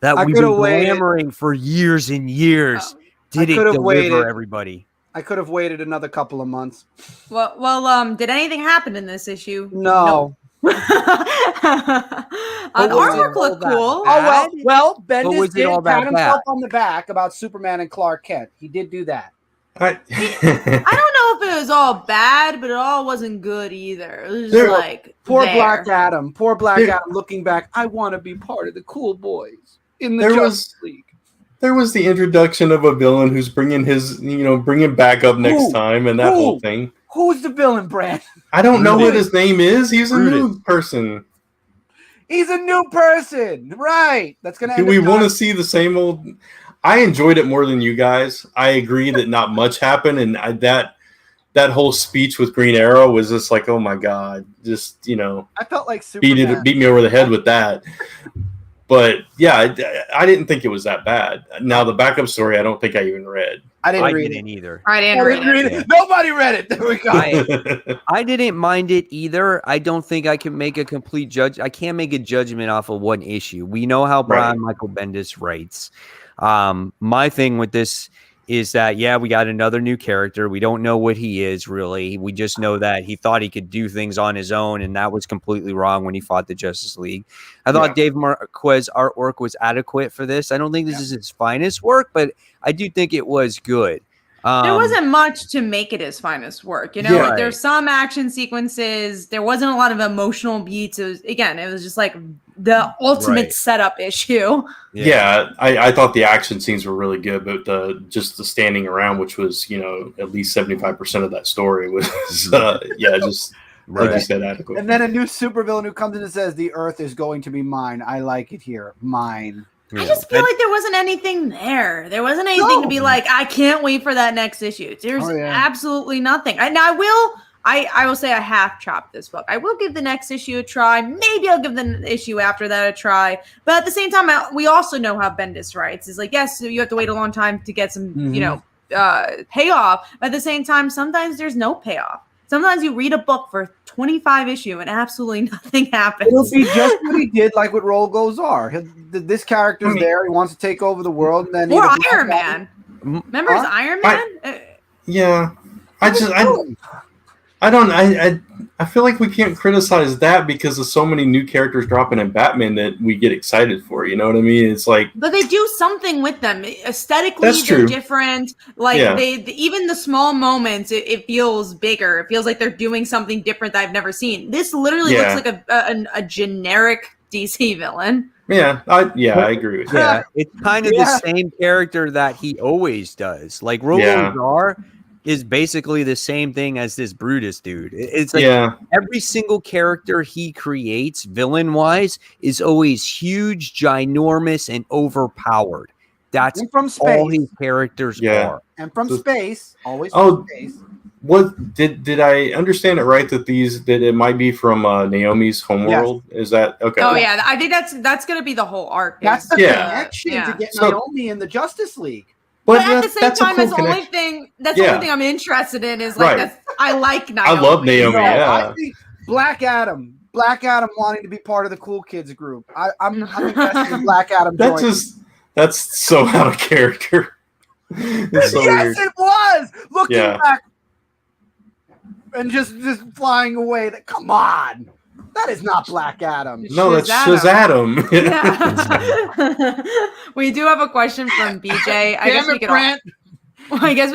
that we've been clamoring for years and years. Did it deliver, everybody?
I could have waited another couple of months.
Well, did anything happen in this issue?
No.
The artwork looked cool.
Oh, well, Bendis did pat himself on the back about Superman and Clark Kent. He did do that.
I don't know if it was all bad, but it all wasn't good either. It was just like
Black Adam. Poor Black Adam looking back. I want to be part of the cool boys in the Justice League.
There was the introduction of a villain who's bringing bringing back up next time, and that whole thing.
Who's the villain, Brad?
I don't know what his name is. He's a new person.
He's a new person, right? That's gonna.
Do we want to see the same old? I enjoyed it more than you guys. I agree that not much happened, and that whole speech with Green Arrow was just like, oh my god, just
I felt like Superman.
beat me over the head with that. But yeah, I didn't think it was that bad. Now the backup story, I don't think I even read.
I didn't read
it
it
either.
I didn't read it.
Yeah.
Nobody read it. There we go.
I didn't mind it either. I don't think I can make a complete judge. I can't make a judgment off of one issue. We know how Brian Michael Bendis writes. My thing with this is that, yeah, we got another new character. We don't know what he is really. We just know that he thought he could do things on his own, and that was completely wrong when he fought the Justice League. I thought Dave Marquez's artwork was adequate for this. I don't think this is his finest work, but I do think it was good.
There wasn't much to make it his finest work. There's some action sequences. There wasn't a lot of emotional beats. It was just like the ultimate setup issue.
Yeah, I thought the action scenes were really good, but just the standing around, which was, at least 75% of that story was, like you said, adequate.
And then a new supervillain who comes in and says, the Earth is going to be mine. I like it here. Mine.
I just feel like there wasn't anything there. There wasn't anything to be like, I can't wait for that next issue. There's absolutely nothing. I will say I half chopped this book. I will give the next issue a try. Maybe I'll give the issue after that a try. But at the same time, we also know how Bendis writes. Is like, yes, you have to wait a long time to get some, payoff. But at the same time, sometimes there's no payoff. Sometimes you read a book for 25 issues and absolutely nothing happens.
It'll be just what he did, like with Roll Goes R. This character's there. He wants to take over the world. And then
or Iron Man. Remember his Iron Man?
I feel like we can't criticize that because of so many new characters dropping in Batman that we get excited for. You know what I mean? It's like,
but they do something with them aesthetically.
That's
they're
true.
Different. Like even the small moments, it feels bigger. It feels like they're doing something different that I've never seen. This literally looks like a generic DC villain.
Yeah, I agree with
that. Yeah, it's kind of the same character that he always does. Like Robo is basically the same thing as this Brutus dude. It's like every single character he creates, villain-wise, is always huge, ginormous, and overpowered. That's
from space.
All his characters are.
And from space, always from space.
What did I understand it right that it might be from Naomi's homeworld? Yes. Is that okay?
Oh yeah, I think that's going to be the whole arc.
That's the connection to get Naomi in the Justice League.
But at the same time, that's the only thing I'm interested in is like I like Naomi.
I love Naomi.
I think Black Adam wanting to be part of the cool kids group. I'm invested in Black Adam.
That's so out of character. It's so weird.
It was looking back and just flying away. Come on. That is not Black Adam.
No, that's Shazam.
We do have a question from BJ. I guess we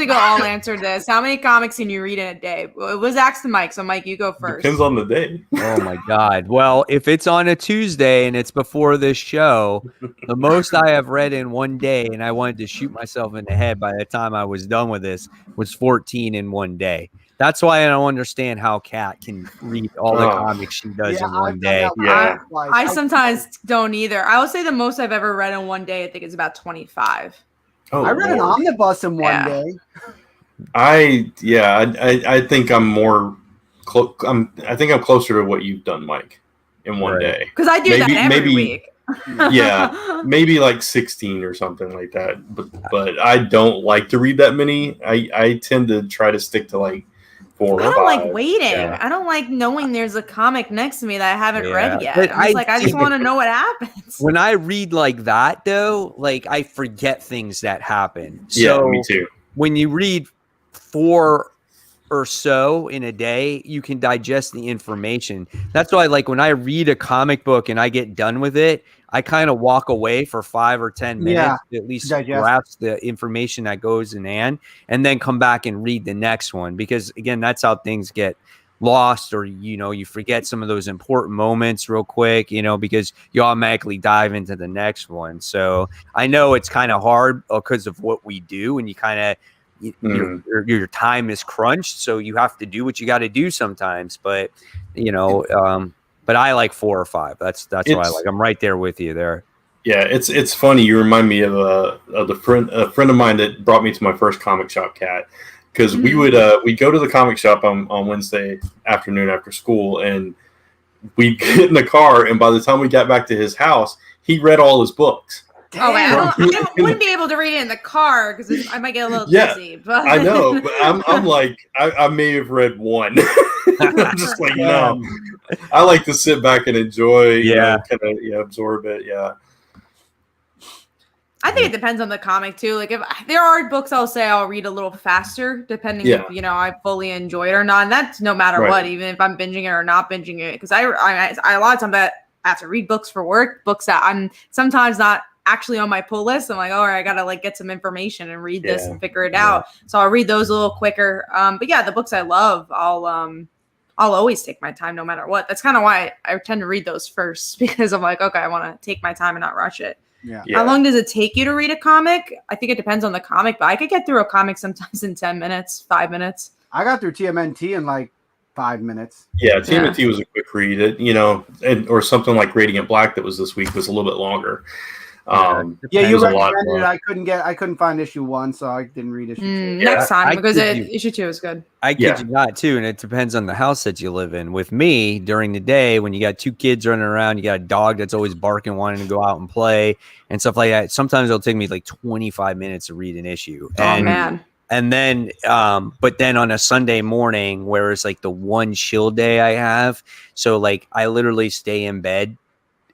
could all answer this. How many comics can you read in a day? Well, it was asked to Mike, so Mike, you go first.
Depends on the day.
Oh my God. Well, if it's on a Tuesday and it's before this show, the most I have read in one day, and I wanted to shoot myself in the head by the time I was done with this, was 14 in one day. That's why I don't understand how Kat can read all the comics she does in one day.
I sometimes don't either. I would say the most I've ever read in one day, I think, is about 25.
Oh, I read an omnibus in one day.
I think I'm more. I think I'm closer to what you've done, Mike, in one day.
Because I do that every week.
Maybe like 16 or something like that. But I don't like to read that many. I tend to try to stick to like 4 or 5.
I don't like waiting. Yeah. I don't like knowing there's a comic next to me that I haven't read yet. I just want to know what happens.
When I read like that, though, like I forget things that happen.
So me too.
When you read 4 or so in a day, you can digest the information. That's why, like, when I read a comic book and I get done with it, I kind of walk away for 5 or 10 minutes to at least grasp the information that goes in and then come back and read the next one. Because again, that's how things get lost, or, you forget some of those important moments real quick, because you automatically dive into the next one. So I know it's kind of hard because of what we do, and you kind of, your time is crunched, so you have to do what you got to do sometimes. But but I like 4 or 5. That's what I like. I'm right there with you there.
Yeah, it's funny. You remind me of a friend of mine that brought me to my first comic shop, Cat, because we would go to the comic shop on Wednesday afternoon after school, and we'd get in the car, and by the time we got back to his house, he read all his books.
Oh, I wouldn't be able to read it in the car because I might get a little dizzy. But
I know, but I'm like, I may have read one. I'm just like, no. I like to sit back and enjoy, kind of absorb it. Yeah.
I think it depends on the comic too. Like if there are books I'll say I'll read a little faster depending if I fully enjoy it or not. And that's no matter what, even if I'm binging it or not binging it. Because I a lot of times I have to read books for work, books that I'm sometimes not actually on my pull list. I'm like, all right, I gotta like get some information and read this and figure it out. So I'll read those a little quicker. But yeah, the books I love, I'll always take my time no matter what. That's kind of why I tend to read those first because I'm like, okay, I want to take my time and not rush it.
Yeah.
How long does it take you to read a comic? I think it depends on the comic, but I could get through a comic sometimes in 10 minutes, 5 minutes.
I got through TMNT in like 5 minutes.
Yeah, TMNT was a quick read. Or something like Radiant Black that was this week was a little bit longer.
You recommended it. I couldn't find issue 1, so I didn't read issue 2.
Next time, because issue 2 is good.
I kid you not, too, and it depends on the house that you live in. With me, during the day, when you got 2 kids running around, you got a dog that's always barking, wanting to go out and play, and stuff like that. Sometimes it'll take me like 25 minutes to read an issue.
Oh, man.
And then, but then on a Sunday morning, where it's like the one chill day I have, so like I literally stay in bed,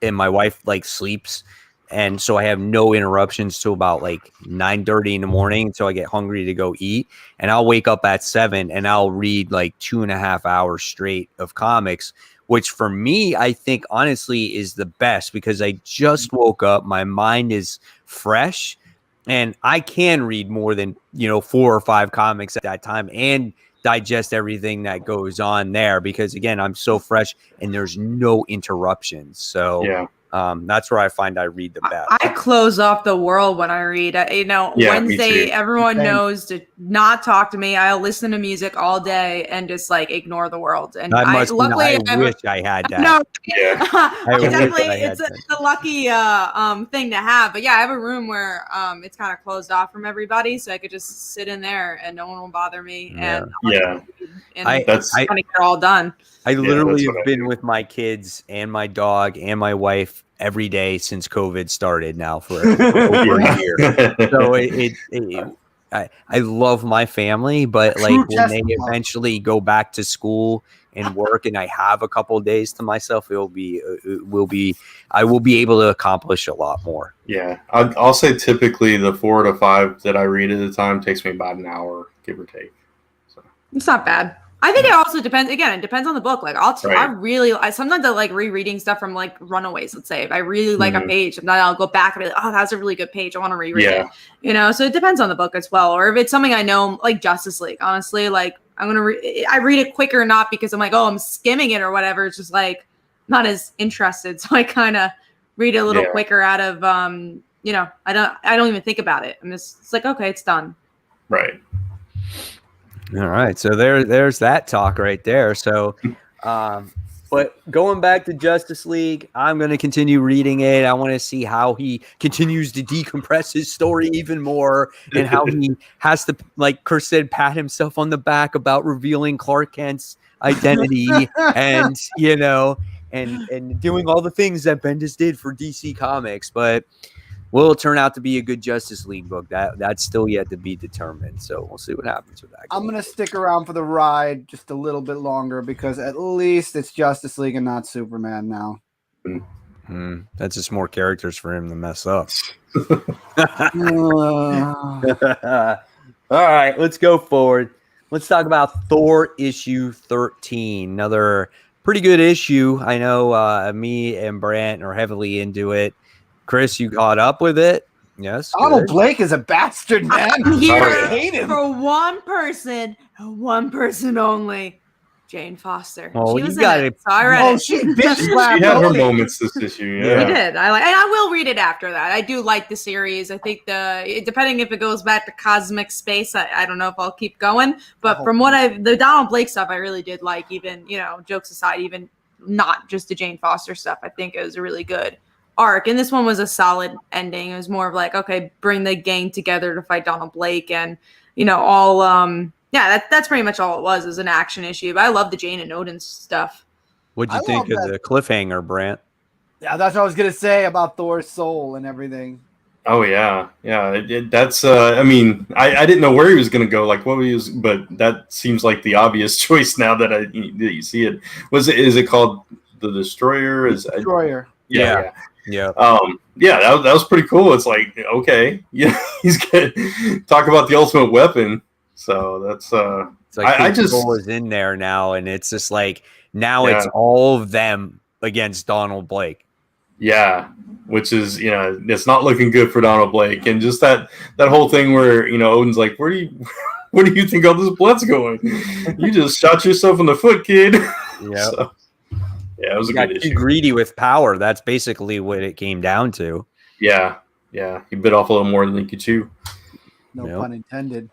and my wife like sleeps. And so I have no interruptions till about like 9:30 in the morning until I get hungry to go eat. And I'll wake up at 7 and I'll read like 2.5 hours straight of comics, which for me, I think honestly is the best because I just woke up. My mind is fresh and I can read more than, 4 or 5 comics at that time and digest everything that goes on there because again, I'm so fresh and there's no interruptions. So that's where I find I read the best.
I close off the world when I read. Wednesday, everyone knows to not talk to me. I'll listen to music all day and just like ignore the world. And
I wish I had that.
No, it's a lucky thing to have. But yeah, I have a room where it's kind of closed off from everybody, so I could just sit in there and no one will bother me. And that's kind of get it all done.
I literally have been with my kids and my dog and my wife every day since COVID started now for over a year. So I love my family, but like when they eventually go back to school and work and I have a couple of days to myself, I will be able to accomplish a lot more.
Yeah. I'll say typically the 4 to 5 that I read at a time takes me about an hour, give or take. So
it's not bad. I think it also depends. Again, it depends on the book. Like I sometimes I like rereading stuff from like Runaways. Let's say if I really like a page, and then I'll go back and be like, oh, that's a really good page. I want to reread it. So it depends on the book as well. Or if it's something I know, like Justice League. Honestly, like I'm gonna I read it quicker, not because I'm like, oh, I'm skimming it or whatever. It's just like not as interested, so I kind of read it a little quicker out of I don't even think about it. It's like okay, it's done.
Right.
All right, so there's that talk right there. So, but going back to Justice League, I'm going to continue reading it. I want to see how he continues to decompress his story even more and how he has to, like Chris said, pat himself on the back about revealing Clark Kent's identity and, and doing all the things that Bendis did for DC Comics. But will it turn out to be a good Justice League book? That's still yet to be determined. So we'll see what happens with that.
I'm going to stick around for the ride just a little bit longer because at least it's Justice League and not Superman now.
That's just more characters for him to mess up. All right, let's go forward. Let's talk about Thor issue 13. Another pretty good issue. I know me and Brant are heavily into it. Chris, you caught up with it? Yes.
Donald Blake is a bastard, man.
I hate him. For one person only, Jane Foster.
Oh,
she was in it, so I read it.
She bitch slapped.
She had her moments this issue. Yeah,
she did. And I will read it after that. I do like the series. I think depending if it goes back to cosmic space, I don't know if I'll keep going. But from what the Donald Blake stuff, I really did like. Even jokes aside, even not just the Jane Foster stuff. I think it was a really good arc. And this one was a solid ending. It was more of like, okay, bring the gang together to fight Donald Blake and, all, that's pretty much all it was an action issue. But I love the Jane and Odin stuff.
What'd you think of the cliffhanger, Brant?
Yeah, that's what I was gonna say about Thor's soul and everything.
Oh yeah. That's. I mean, I didn't know where he was going to go. Like what he was, but that seems like the obvious choice now that you see it. Is it called the Destroyer?
Destroyer.
Yeah.
Yeah.
That was pretty cool. It's like, okay, yeah, he's gonna talk about the ultimate weapon. So that's
it's like
I just
is in there now, and it's just like now it's all of them against Donald Blake.
Yeah, which is it's not looking good for Donald Blake, and just that whole thing where Odin's like, where do you think all this blood's going? You just shot yourself in the foot, kid.
Yeah.
So, yeah, it was a good issue.
Too greedy with power. That's basically what it came down to.
Yeah. He bit off a little more than he could chew.
No pun intended.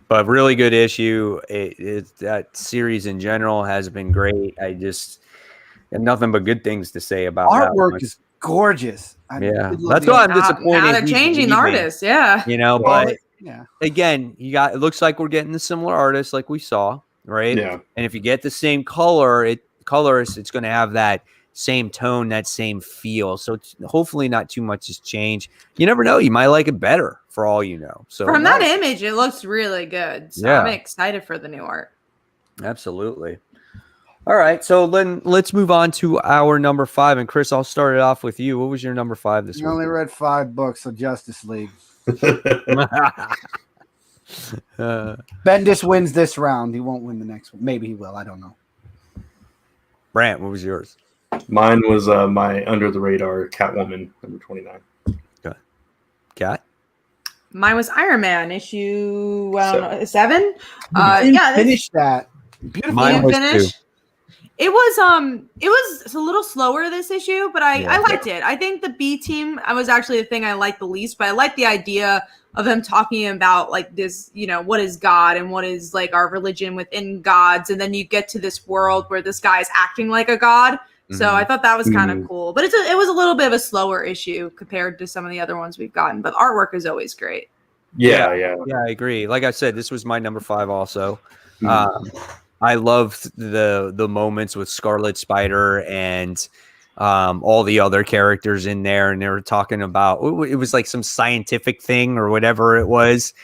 But really good issue. That series in general has been great. I just have nothing but good things to say about
artwork. Is gorgeous.
That's why I'm disappointed.
Now they're changing the artists. Yeah.
But again, it looks like we're getting the similar artists like we saw. Right.
Yeah.
And if you get the same colorist, it's going to have that same tone, that same feel. So it's hopefully not too much has changed. You never know. You might like it better for all you know. So
from that image, it looks really good. So I'm excited for the new art.
Absolutely. All right. So then let's move on to our number 5. And Chris, I'll start it off with you. What was your number 5 this week?
I only read 5 books of Justice League. Bendis wins this round. He won't win the next one. Maybe he will. I don't know.
Brant, what was yours?
Mine was my Under the Radar Catwoman number 29.
Okay. Cat?
Mine was Iron Man issue 7.
Finish that.
Beautiful. Mine was finish. 2. It was a little slower this issue, but I liked it. I think the B team was actually the thing I liked the least, but I liked the idea of them talking about like this, what is God and what is like our religion within gods. And then you get to this world where this guy is acting like a god. Mm-hmm. So I thought that was kind of cool, but it was a little bit of a slower issue compared to some of the other ones we've gotten, but artwork is always great.
Yeah,
I agree. Like I said, this was my number 5 also. I loved the moments with Scarlet Spider and all the other characters in there, and they were talking about it was like some scientific thing or whatever it was.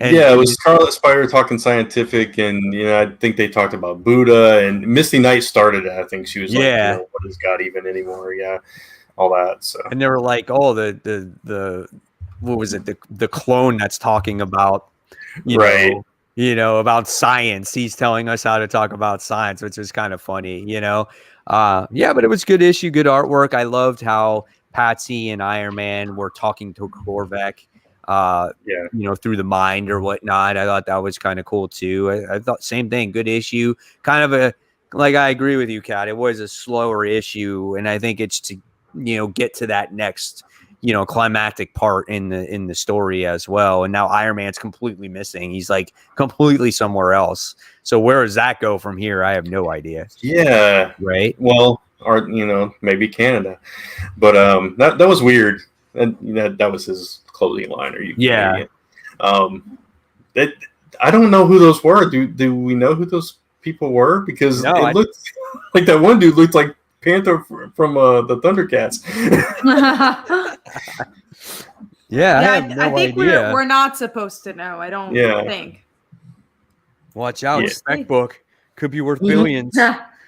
And
it was Scarlet Spider talking scientific, and I think they talked about Buddha, and Misty Knight started it. I think she was like, what is God even anymore? Yeah, all that. So
and they were like, oh, the what was it? The clone that's talking about about science. He's telling us how to talk about science, which is kind of funny, but it was good issue, good artwork. I loved how Patsy and Iron Man were talking to Korvac, through the mind or whatnot. I thought that was kind of cool too. I thought same thing, good issue, kind of I agree with you, Kat. It was a slower issue, and I think it's to, get to that next, climactic part in the story as well. And now Iron Man's completely missing. He's like completely somewhere else. So where does that go from here? I have no idea.
Yeah.
Right.
Well, or maybe Canada, but that was weird. And that was his clothing line. Are you?
Yeah.
I don't know who those were. Do we know who those people were? Because it looked like that one dude looked like Panther from the Thundercats.
I think we're not supposed to know. I don't think.
Watch out, spec book could be worth billions.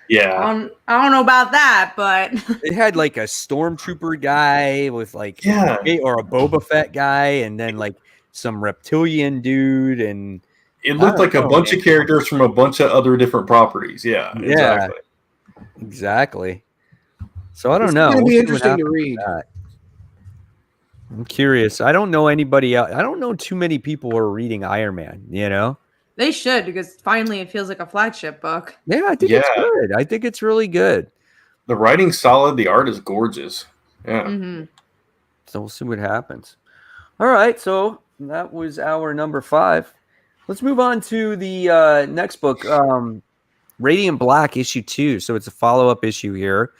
Yeah,
I don't know about that, but
it had like a stormtrooper guy with or a Boba Fett guy, and then like some reptilian dude, and
it looked like a bunch of characters from a bunch of other different properties. Yeah,
exactly. So I don't know.
It's going to be interesting to read.
I'm curious. I don't know anybody else. I don't know too many people who are reading Iron Man,
They should, because finally it feels like a flagship book.
Yeah, I think it's good. I think it's really good.
The writing's solid. The art is gorgeous. Yeah.
Mm-hmm.
So we'll see what happens. All right. So that was our number 5. Let's move on to the next book. Radiant Black issue 2. So it's a follow-up issue here.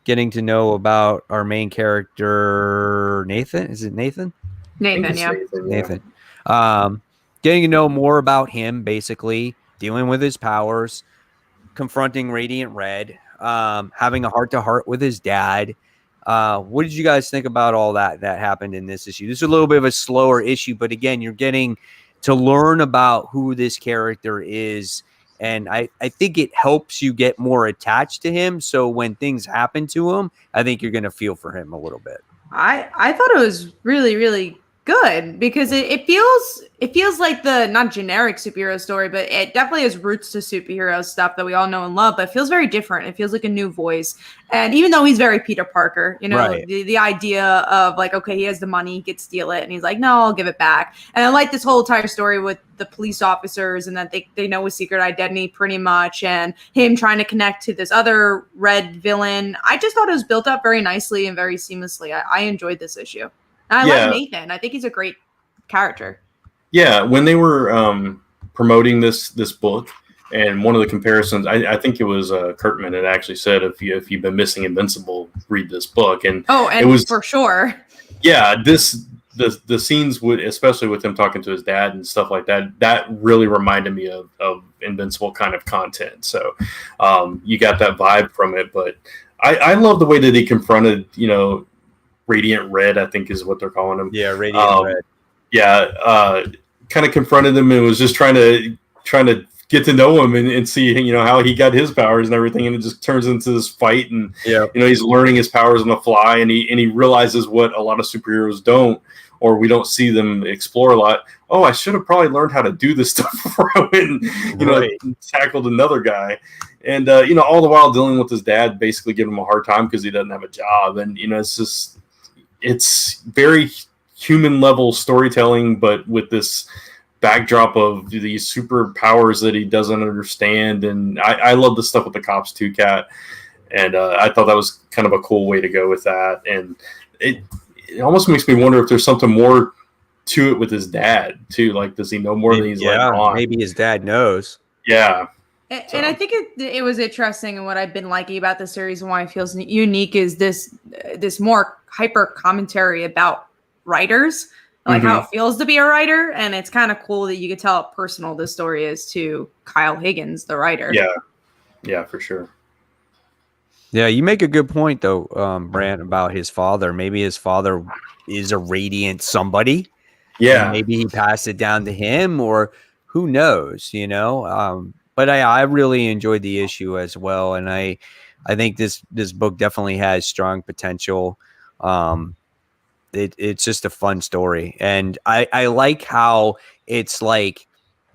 Getting to know about our main character, Nathan. Is it Nathan?
Nathan, yeah.
Nathan. Getting to know more about him, basically dealing with his powers, confronting Radiant Red, having a heart-to-heart with his dad. What did you guys think about all that happened in this issue? This is a little bit of a slower issue, but again, you're getting to learn about who this character is, and I think it helps you get more attached to him. So when things happen to him, I think you're going to feel for him a little bit.
I thought it was really, really good because it feels like the not generic superhero story, but it definitely has roots to superhero stuff that we all know and love, but it feels very different. It feels like a new voice. And even though he's very Peter Parker, you know,
Right.
the idea of like, okay, he has the money, he could steal it, and he's like, no, I'll give it back. And I like this whole entire story with the police officers and that they know his secret identity pretty much, and him trying to connect to this other red villain. I just thought it was built up very nicely and very seamlessly. I enjoyed this issue. And I like Nathan. I think he's a great character.
Yeah, when they were promoting this book, and one of the comparisons, I think it was Kurtman had actually said, if you've been missing Invincible, read this book. And
and
it was
for sure.
Yeah, the scenes would, especially with him talking to his dad and stuff like that, that really reminded me of Invincible kind of content. So you got that vibe from it. But I love the way that he confronted, you know, Radiant Red, I think is what they're calling him.
Yeah, Radiant Red.
Yeah, kind of confronted him and was just trying to get to know him and see, you know, how he got his powers and everything, and it just turns into this fight, and you know, he's learning his powers on the fly, and he realizes what a lot of superheroes don't, or we don't see them explore a lot. Oh, I should have probably learned how to do this stuff before I went and, you know, tackled another guy. And you know, all the while dealing with his dad basically giving him a hard time because he doesn't have a job. And you know, it's very human level storytelling, but with this backdrop of these superpowers that he doesn't understand. And I love the stuff with the cops too, Kat. And I thought that was kind of a cool way to go with that. And it almost makes me wonder if there's something more to it with his dad too. Like, does he know more than he's like on?
Maybe his dad knows.
Yeah.
And I think it was interesting, and what I've been liking about the series and why it feels unique is this more hyper commentary about writers, like how it feels to be a writer. And it's kind of cool that you could tell how personal this story is to Kyle Higgins, the writer.
Yeah, for sure.
Yeah, you make a good point though, Brant, about his father. Maybe his father is a Radiant somebody. Yeah, maybe he passed it down to him, or who knows, you know. But I really enjoyed the issue as well, and I think this book definitely has strong potential. It's just a fun story, and I like how it's like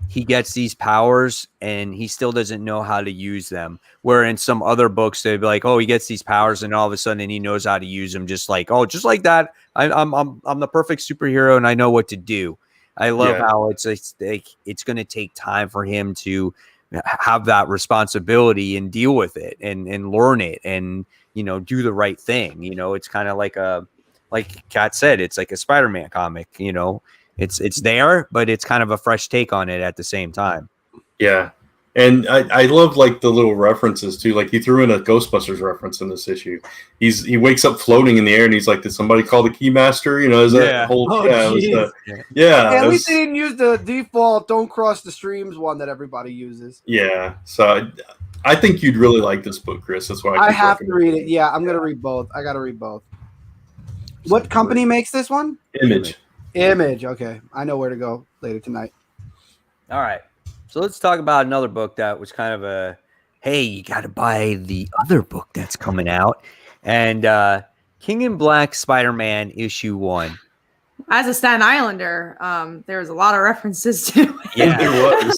he gets these powers and he still doesn't know how to use them. Where in some other books they'd be like, oh, he gets these powers and all of a sudden he knows how to use them, just like that. I'm the perfect superhero and I know what to do. I love how it's going to take time for him to have that responsibility and deal with it and learn it and, you know, do the right thing. You know, it's kind of like Kat said, it's like a Spider-Man comic, you know, it's there, but it's kind of a fresh take on it at the same time. Yeah.
And I love like the little references too. Like he threw in a Ghostbusters reference in this issue. He wakes up floating in the air and he's like, did somebody call the Keymaster? You know, is that whole
at least they didn't use the default "don't cross the streams" one that everybody uses.
Yeah. So I think you'd really like this book, Chris. That's why
I have to read it. Yeah, I'm gonna read both. I gotta read both. What company makes this one? Image. Okay, I know where to go later tonight.
All right. So let's talk about another book that was kind of a, hey, you got to buy the other book that's coming out. And King in Black Spider-Man issue 1. As
a Staten Islander, there was a lot of references to it.
Yeah, there was.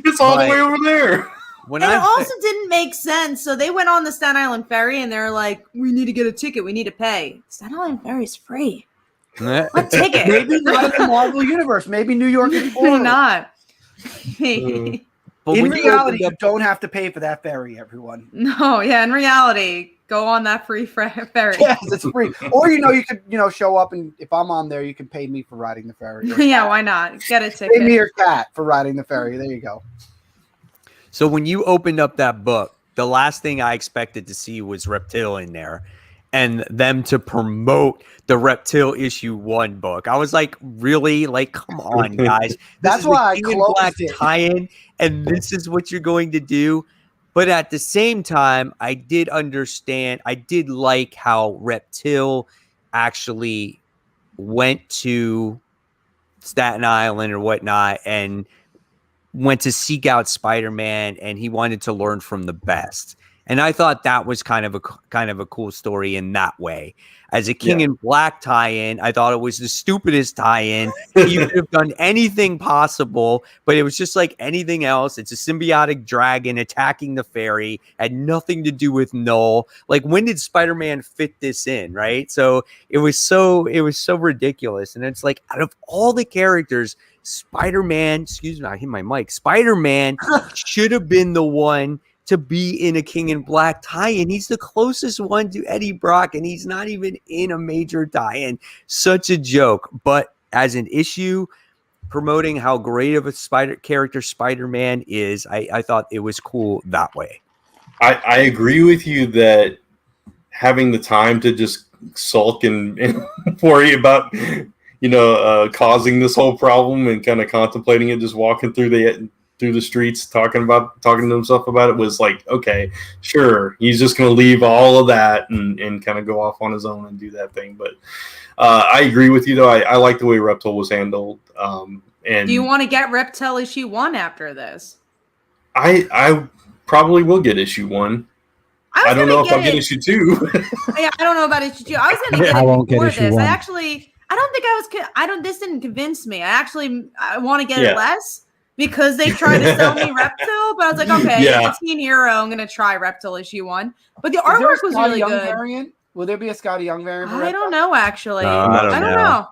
It's all the way over there.
It also didn't make sense. So they went on the Staten Island ferry and they're like, we need to get a ticket. We need to pay. Staten Island ferry is free. What ticket?
Maybe not in the Marvel universe. Maybe New York is
not.
In reality, you don't have to pay for that ferry, everyone.
No, yeah, in reality, go on that free ferry.
Yes, it's free. Or, you could, show up and if I'm on there, you can pay me for riding the ferry.
Yeah, why not? Get a ticket.
Pay me or Kat for riding the ferry. There you go.
So when you opened up that book, the last thing I expected to see was Reptile in there, and them to promote the Reptile issue 1 book. I was like, really? Like, come on, guys.
That's why I
King in Black
closed it.
tie-in, and this is what you're going to do. But at the same time, I did understand. I did like how Reptile actually went to Staten Island or whatnot and went to seek out Spider-Man, and he wanted to learn from the best. And I thought that was kind of a cool story in that way. As a King in Black tie-in, I thought it was the stupidest tie-in. You could have done anything possible, but it was just like anything else. It's a symbiotic dragon attacking the fairy, had nothing to do with Null. Like, when did Spider-Man fit this in, right? So it was so ridiculous. And it's like, out of all the characters, Spider-Man, excuse me, I hit my mic. Spider-Man should have been the one to be in a King in Black tie-in. He's the closest one to Eddie Brock, and he's not even in a major tie-in. Such a joke. But as an issue, promoting how great of a Spider-Man is, I thought it was cool that way.
I agree with you that having the time to just sulk and worry about, causing this whole problem and kind of contemplating it, just walking through the streets, talking to himself about it, was like, okay, sure, he's just going to leave all of that and kind of go off on his own and do that thing. But I agree with you, though. I like the way Reptile was handled. And
do you want to get Reptile issue 1 after this?
I probably will get issue 1. I don't know if I'll get issue 2.
Yeah, I don't know about issue 2. I was going to get
I
it
won't
before
get issue
this.
1.
This didn't convince me. I want to get it less because they tried to sell me Reptile, but I was like, okay, it's a teen hero. I'm going to try Reptile issue 1. But the artwork was really good.
Variant? Will there be a Scotty Young variant?
I don't know, actually.
I don't know.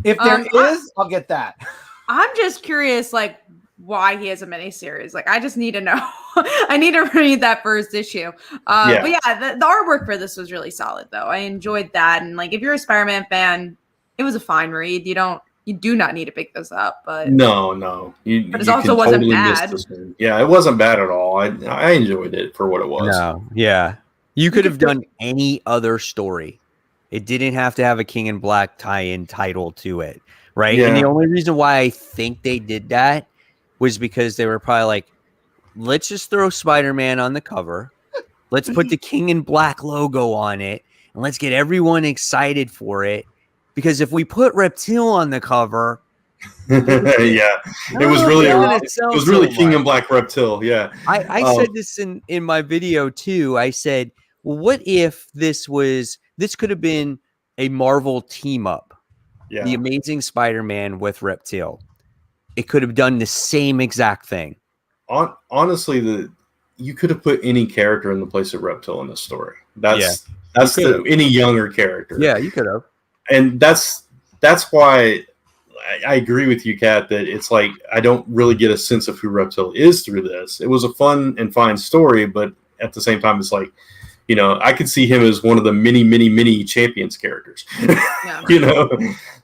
If there is, I'll get that.
I'm just curious, like, why he has a miniseries. Like, I just need to know. I need to read that first issue. But yeah, the artwork for this was really solid, though. I enjoyed that. And, like, if you're a Spider-Man fan, it was a fine read. You do not need to pick this up, but
no,
but it also wasn't bad.
Yeah, it wasn't bad at all. I enjoyed it for what it was.
No, yeah, you could have done any other story. It didn't have to have a King in Black tie-in title to it, right?
Yeah.
And the only reason why I think they did that was because they were probably like, let's just throw Spider-Man on the cover, let's put the King in Black logo on it, and let's get everyone excited for it. Because if we put Reptile on the cover,
it was really King in Black Reptile. Yeah,
I said this in my video too. I said, well, what if this could have been a Marvel team up? Yeah. The Amazing Spider-Man with Reptile. It could have done the same exact thing.
Honestly, you could have put any character in the place of Reptile in this story. That's any younger character.
Yeah, you could have.
And that's why I agree with you, Kat, that it's like I don't really get a sense of who Reptile is through this. It was a fun and fine story, but at the same time, it's like, I could see him as one of the many Champions characters. Yeah.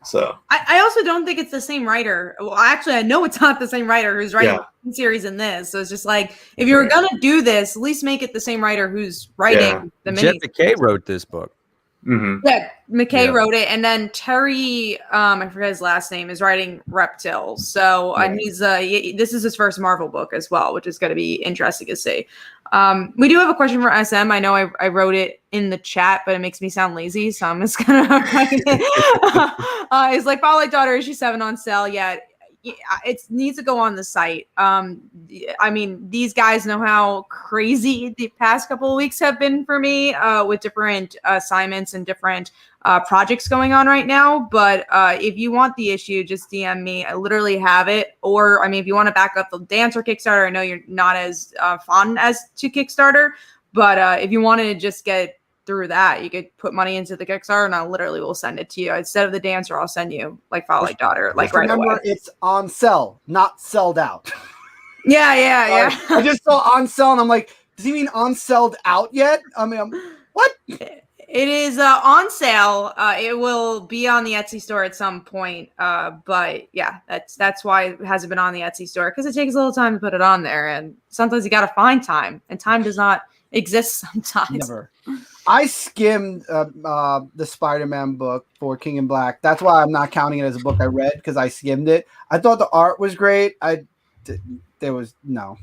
So
I also don't think it's the same writer. Well, actually, I know it's not the same writer who's writing the series in this. So it's just like, if you were gonna do this, at least make it the same writer who's writing the mini.
Jeff McKay wrote this book.
Mm-hmm.
Yeah, McKay wrote it, and then Terry, I forget his last name, is writing Reptile. So and he's this is his first Marvel book as well, which is going to be interesting to see. We do have a question for SM. I know I wrote it in the chat, but it makes me sound lazy, so I'm just gonna write it. It's like Fall Like Daughter issue 7 on sale. Yeah, it needs to go on the site. I mean, these guys know how crazy the past couple of weeks have been for me with different assignments and different projects going on right now. But if you want the issue, just DM me. I literally have it. Or, I mean, if you want to back up the Dancer Kickstarter, I know you're not as fond as to Kickstarter. But if you wanted to just get through that, you could put money into the Kickstarter and I literally will send it to you. Instead of the Dancer, I'll send you like Fall Like Daughter, like right away. Remember,
it's on sale, not sold out.
Yeah.
I just saw on sale and I'm like, does he mean on sold out yet? I mean, what?
It is on sale. It will be on the Etsy store at some point. But yeah, that's why it hasn't been on the Etsy store, because it takes a little time to put it on there, and sometimes you got to find time, and time does not exist sometimes.
Never. I skimmed the Spider-Man book for King in Black. That's why I'm not counting it as a book I read, because I skimmed it. I thought the art was great. I just knew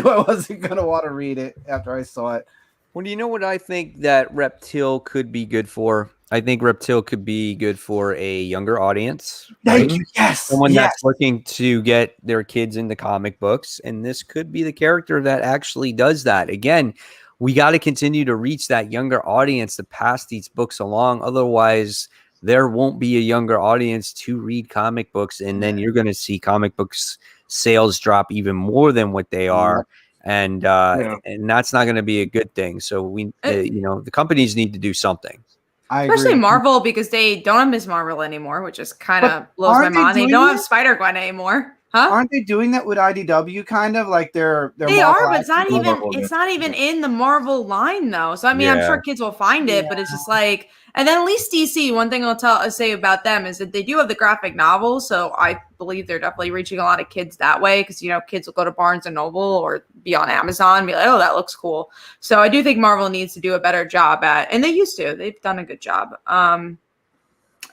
I wasn't gonna want to read it after I saw it.
Well, do you know what I think that Reptile could be good for? I think Reptile could be good for a younger audience.
Thank you. Yes.
Someone that's looking to get their kids into comic books. And this could be the character that actually does that. Again, we got to continue to reach that younger audience to pass these books along. Otherwise, there won't be a younger audience to read comic books. And then you're going to see comic books sales drop even more than what they are. And that's not going to be a good thing. So we, the companies need to do something.
Especially Marvel, because they don't have Ms. Marvel anymore, which just kind of blows my mind. They don't have Spider-Gwen anymore. Huh?
Aren't they doing that with IDW? Kind of like they are, but
it's not even in the Marvel line though. So I mean, I'm sure kids will find it, but it's just like, and then at least DC. One thing I'll say about them is that they do have the graphic novel, so I believe they're definitely reaching a lot of kids that way, because kids will go to Barnes and Noble or be on Amazon and be like, oh, that looks cool. So I do think Marvel needs to do a better job at, and they used to. They've done a good job.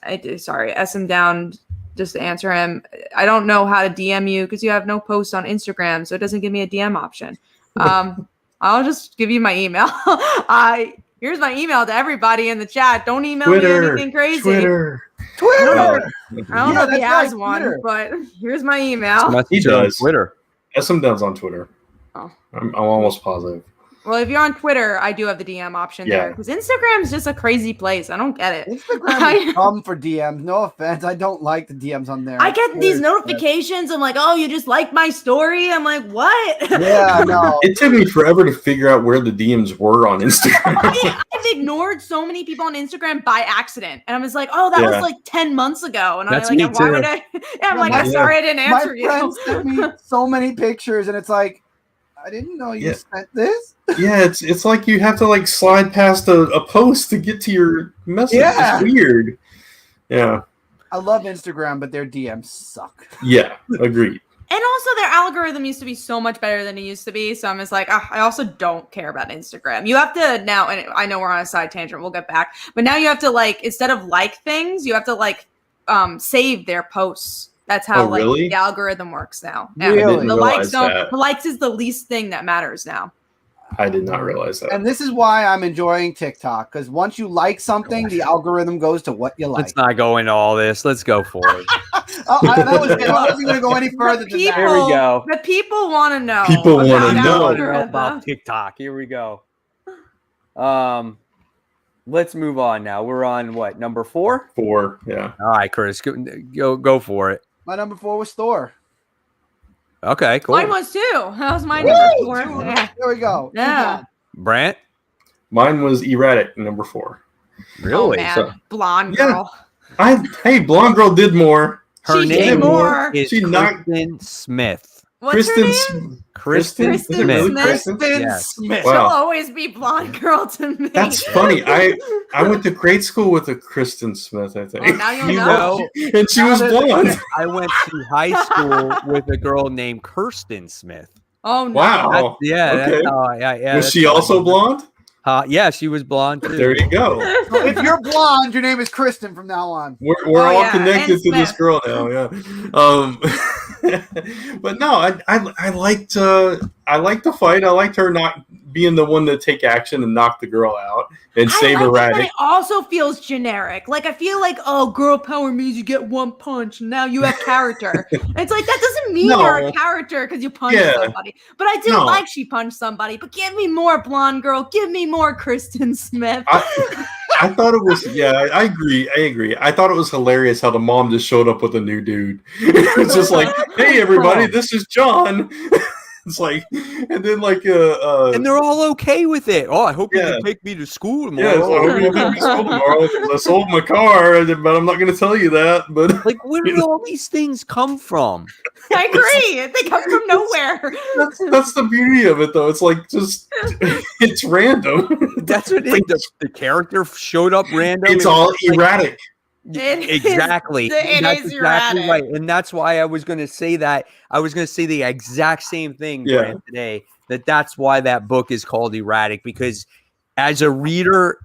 SM down. Just to answer him, I don't know how to DM you because you have no posts on Instagram, so it doesn't give me a DM option. I'll just give you my email. Here's my email to everybody in the chat. Don't email me anything crazy. Twitter. I don't know if he has one, but here's my email.
He does.
Twitter.
SM Down's on Twitter. Oh. I'm almost positive.
Well, if you're on Twitter, I do have the DM option there, because Instagram is just a crazy place. I don't get it.
Instagram is dumb for DMs. No offense. I don't like the DMs on there.
I get these notifications. I'm like, oh, you just liked my story? I'm like, what?
Yeah, no.
It took me forever to figure out where the DMs were on Instagram.
I've ignored so many people on Instagram by accident. And I was like, oh, that was like 10 months ago. And
That's
I'm like, why
too.
would I? I'm like, I'm sorry I didn't answer you.
My friends sent me so many pictures, and it's like, I didn't know you sent this.
Yeah, it's like you have to like slide past a post to get to your message.
Yeah.
It's weird. Yeah.
I love Instagram, but their DMs suck.
Yeah, agreed.
And also their algorithm used to be so much better than it used to be. So I'm just like, I also don't care about Instagram. You have to now, and I know we're on a side tangent, we'll get back. But now you have to instead of like things, you have to save their posts. That's how the algorithm works now.
Really?
The likes is the least thing that matters now.
I did not realize that.
And this is why I'm enjoying TikTok, because once you like something, the algorithm goes to what you like.
Let's not go into all this. Let's go for it.
I wasn't going to go any further than that.
Here we go.
The people want to know.
People want to know
about TikTok. Here we go. Let's move on now. We're on what, number 4?
4, yeah.
All right, Chris, go for it.
My number 4 was Thor.
Okay, cool.
Mine was too. That was my number 4. Yeah.
There we go.
Yeah.
Brant?
Mine was Erratic, number 4.
Really?
Oh, man. Blonde girl.
Hey, blonde girl did more.
Her
She
name
did more.
is Kristen Smith.
What's her name?
Kristen
Smith.
Really
Kristen
Yes.
Smith.
She'll
Wow.
always be blonde girl to me.
That's funny. I went to grade school with a Kristen Smith, I think.
Oh, now you know.
And she was blonde.
I went to high school with a girl named Kirsten Smith.
Oh, no.
Wow.
Yeah.
Was she also blonde?
Yeah, she was blonde too.
There you go.
So if you're blonde, your name is Kristen from now on.
We're all connected to this girl now. Yeah. But no, I liked the fight. I liked her not being the one to take action and knock the girl out and save Erratic.
It also feels generic. Like, I feel like, oh, girl power means you get one punch and now you have character. It's like, that doesn't mean you're a character because you punched somebody. But I did like she punched somebody. But give me more blonde girl. Give me more Kristen Smith.
I thought it was, I agree. I thought it was hilarious how the mom just showed up with a new dude. It was just like, hey, everybody, this is John. It's like, and then and
they're all okay with it. Oh, I hope you can take me to school tomorrow.
Yeah, I hope you can take me to school tomorrow. I sold my car, but I'm not going to tell you that. But
where do all these things come from?
I agree. They come from nowhere.
That's the beauty of it, though. It's like just it's random.
That's what it is. The character showed up random.
It's all erratic.
Exactly.
It is erratic.
Right. And that's why I was going to say that. I was going to say the exact same thing, Brand, today. That's why that book is called Erratic, because as a reader,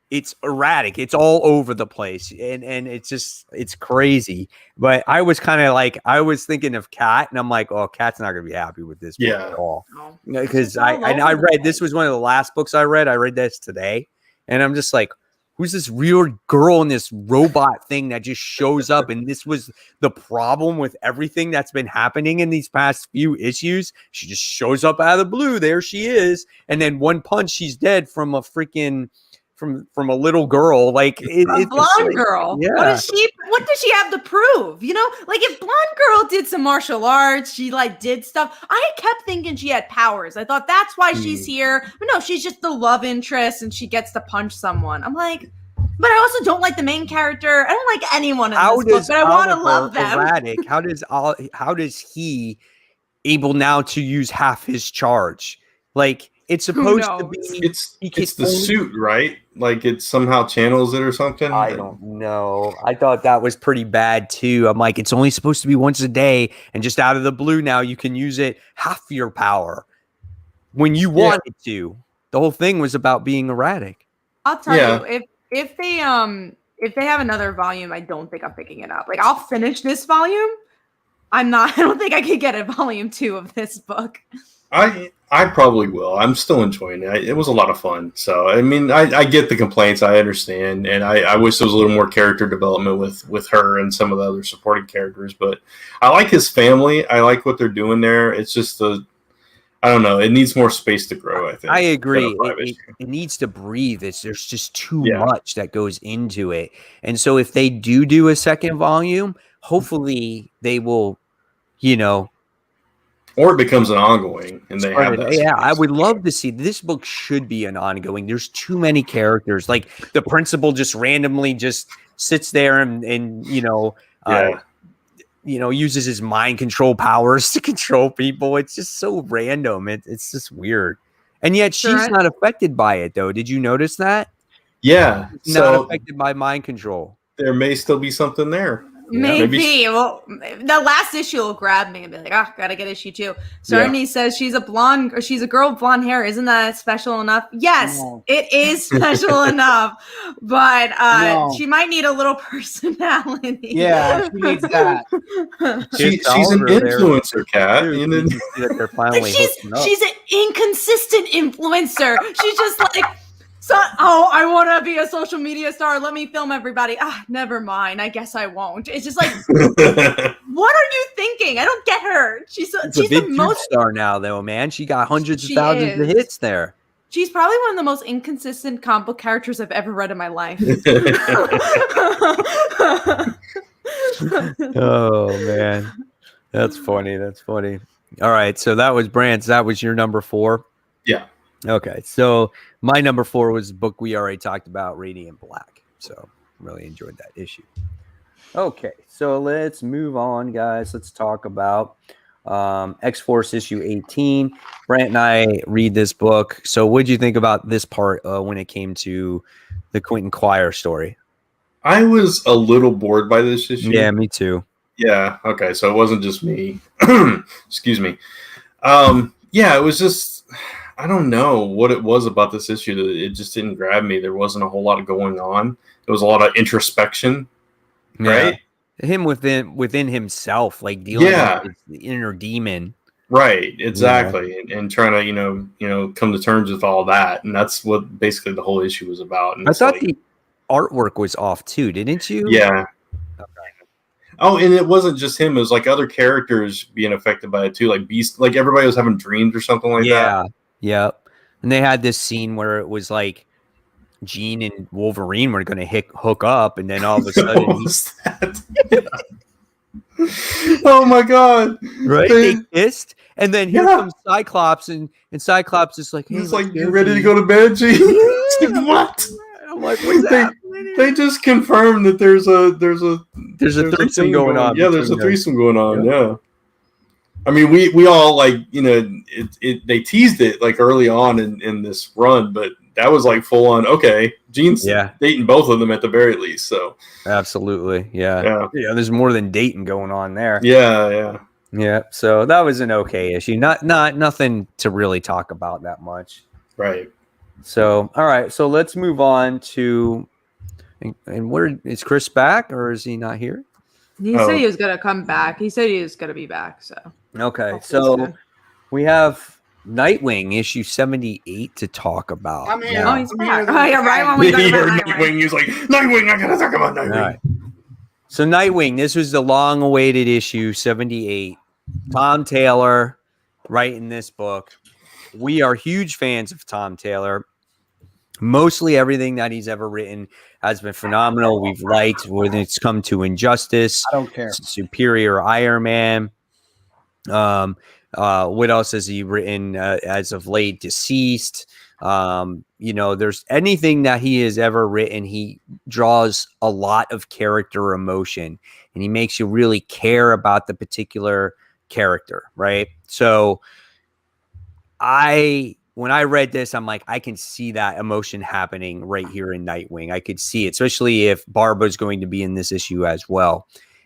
it's erratic. It's all over the place. And it's crazy. But I was kind of like, I was thinking of Kat, and I'm like, oh, Kat's not going to be happy with this book at all. Because I read, this was one of the last books I read. I read this today. And I'm just like, who's this real girl in this robot thing that just shows up? And this was the problem with everything that's been happening in these past few issues. She just shows up out of the blue. There she is. And then one punch, she's dead from a freaking, from a little girl. Like
a blonde girl.
Yeah.
What does she have to prove? You know, like if blonde girl did some martial arts, she like did stuff. I kept thinking she had powers. I thought that's why she's here. But no, she's just the love interest and she gets to punch someone. I'm like, but I also don't like the main character. I don't like anyone in this book, but I want to love them.
Erratic. How does he able now to use half his charge? Like, it's supposed to be.
It's the suit, right? Like it somehow channels it or something.
I don't know. I thought that was pretty bad too. I'm like, it's only supposed to be once a day, and just out of the blue now you can use it half your power when you wanted to. The whole thing was about being erratic.
I'll tell you, if they have another volume, I don't think I'm picking it up. Like I'll finish this volume. I don't think I could get a volume 2 of this book.
I probably will. I'm still enjoying it. It was a lot of fun. So, I mean, I get the complaints. I understand. And I wish there was a little more character development with her and some of the other supporting characters. But I like his family. I like what they're doing there. It's just I don't know. It needs more space to grow, I think.
I agree. It needs to breathe. There's just too much that goes into it. And so if they do a second volume, hopefully they will,
or it becomes an ongoing, and they have that.
Yeah, I would love to see. This book should be an ongoing. There's too many characters. Like the principal just randomly just sits there and uses his mind control powers to control people. It's just so random. It's just weird. And yet she's not affected by it, though. Did you notice that?
Yeah,
not affected by mind control.
There may still be something there.
Maybe. Well, the last issue will grab me and be like, gotta get issue 2. Serenity says she's a girl with blonde hair. Isn't that special enough? Yes, it is special enough. But she might need a little personality.
Yeah, she needs that.
She's an influencer, Kat.
She's an inconsistent influencer. She's just like, I want to be a social media star. Let me film everybody. Never mind. I guess I won't. It's just like, what are you thinking? I don't get her. She's the most
star now, though, man. She got hundreds of thousands of hits there.
She's probably one of the most inconsistent comic book characters I've ever read in my life.
Oh man, that's funny. All right, so that was Brant's. That was your number 4.
Yeah.
Okay, so my number 4 was a book we already talked about, Radium Black. So really enjoyed that issue. Okay, so let's move on, guys. Let's talk about X-Force issue 18. Brant and I read this book. So what did you think about this part when it came to the Quentin Quire story?
I was a little bored by this issue.
Yeah, me too.
Yeah, okay, so it wasn't just me. Excuse me. It was just... I don't know what it was about this issue that it just didn't grab me. There wasn't a whole lot going on. There was a lot of introspection, right?
Him within himself, like dealing with the inner demon.
Right, exactly. Yeah. And trying to, come to terms with all that. And that's what basically the whole issue was about. And
I thought the artwork was off too, didn't you?
Yeah. Okay. Oh, and it wasn't just him. It was like other characters being affected by it too. Like Beast, like everybody was having dreams or something like that.
Yeah, and they had this scene where it was like Jean and Wolverine were going to hook up, and then all of a sudden,
oh my god!
Right? They kissed, and then here comes Cyclops, and Cyclops is like, "Hey,
he's like, you ready to go to bed, Jean?" What?
I'm like, what's happening?
They just confirmed that there's a
threesome going on.
Yeah, there's a threesome going on. Yeah. I mean, we all like, you know, they teased it like early on in this run, but that was like full on. Okay, Jean's dating both of them at the very least. So
absolutely, yeah. There's more than dating going on there. Yeah. So that was an okay issue. Not nothing to really talk about that much.
Right.
So all right. So let's move on to. And where is Chris back, or is he not here?
He said he was gonna come back. He said he was gonna be back. So
okay, so we have Nightwing issue 78 to talk about.
I'm here. Oh, he's back. Oh, yeah, right when we go to
Nightwing, he's like, Nightwing, I gotta talk about Nightwing. All right.
So Nightwing, this was the long-awaited issue 78. Tom Taylor writing this book. We are huge fans of Tom Taylor. Mostly everything that he's ever written has been phenomenal. We've liked when it's come to Injustice.
I don't care.
Superior Iron Man. What else has he written as of late? Deceased. You know, there's anything that he has ever written, he draws a lot of character emotion, and he makes you really care about the particular character, right? So when I read this, I'm like, I can see that emotion happening right here in Nightwing. I could see it, especially if Barbara's going to be in this issue as well.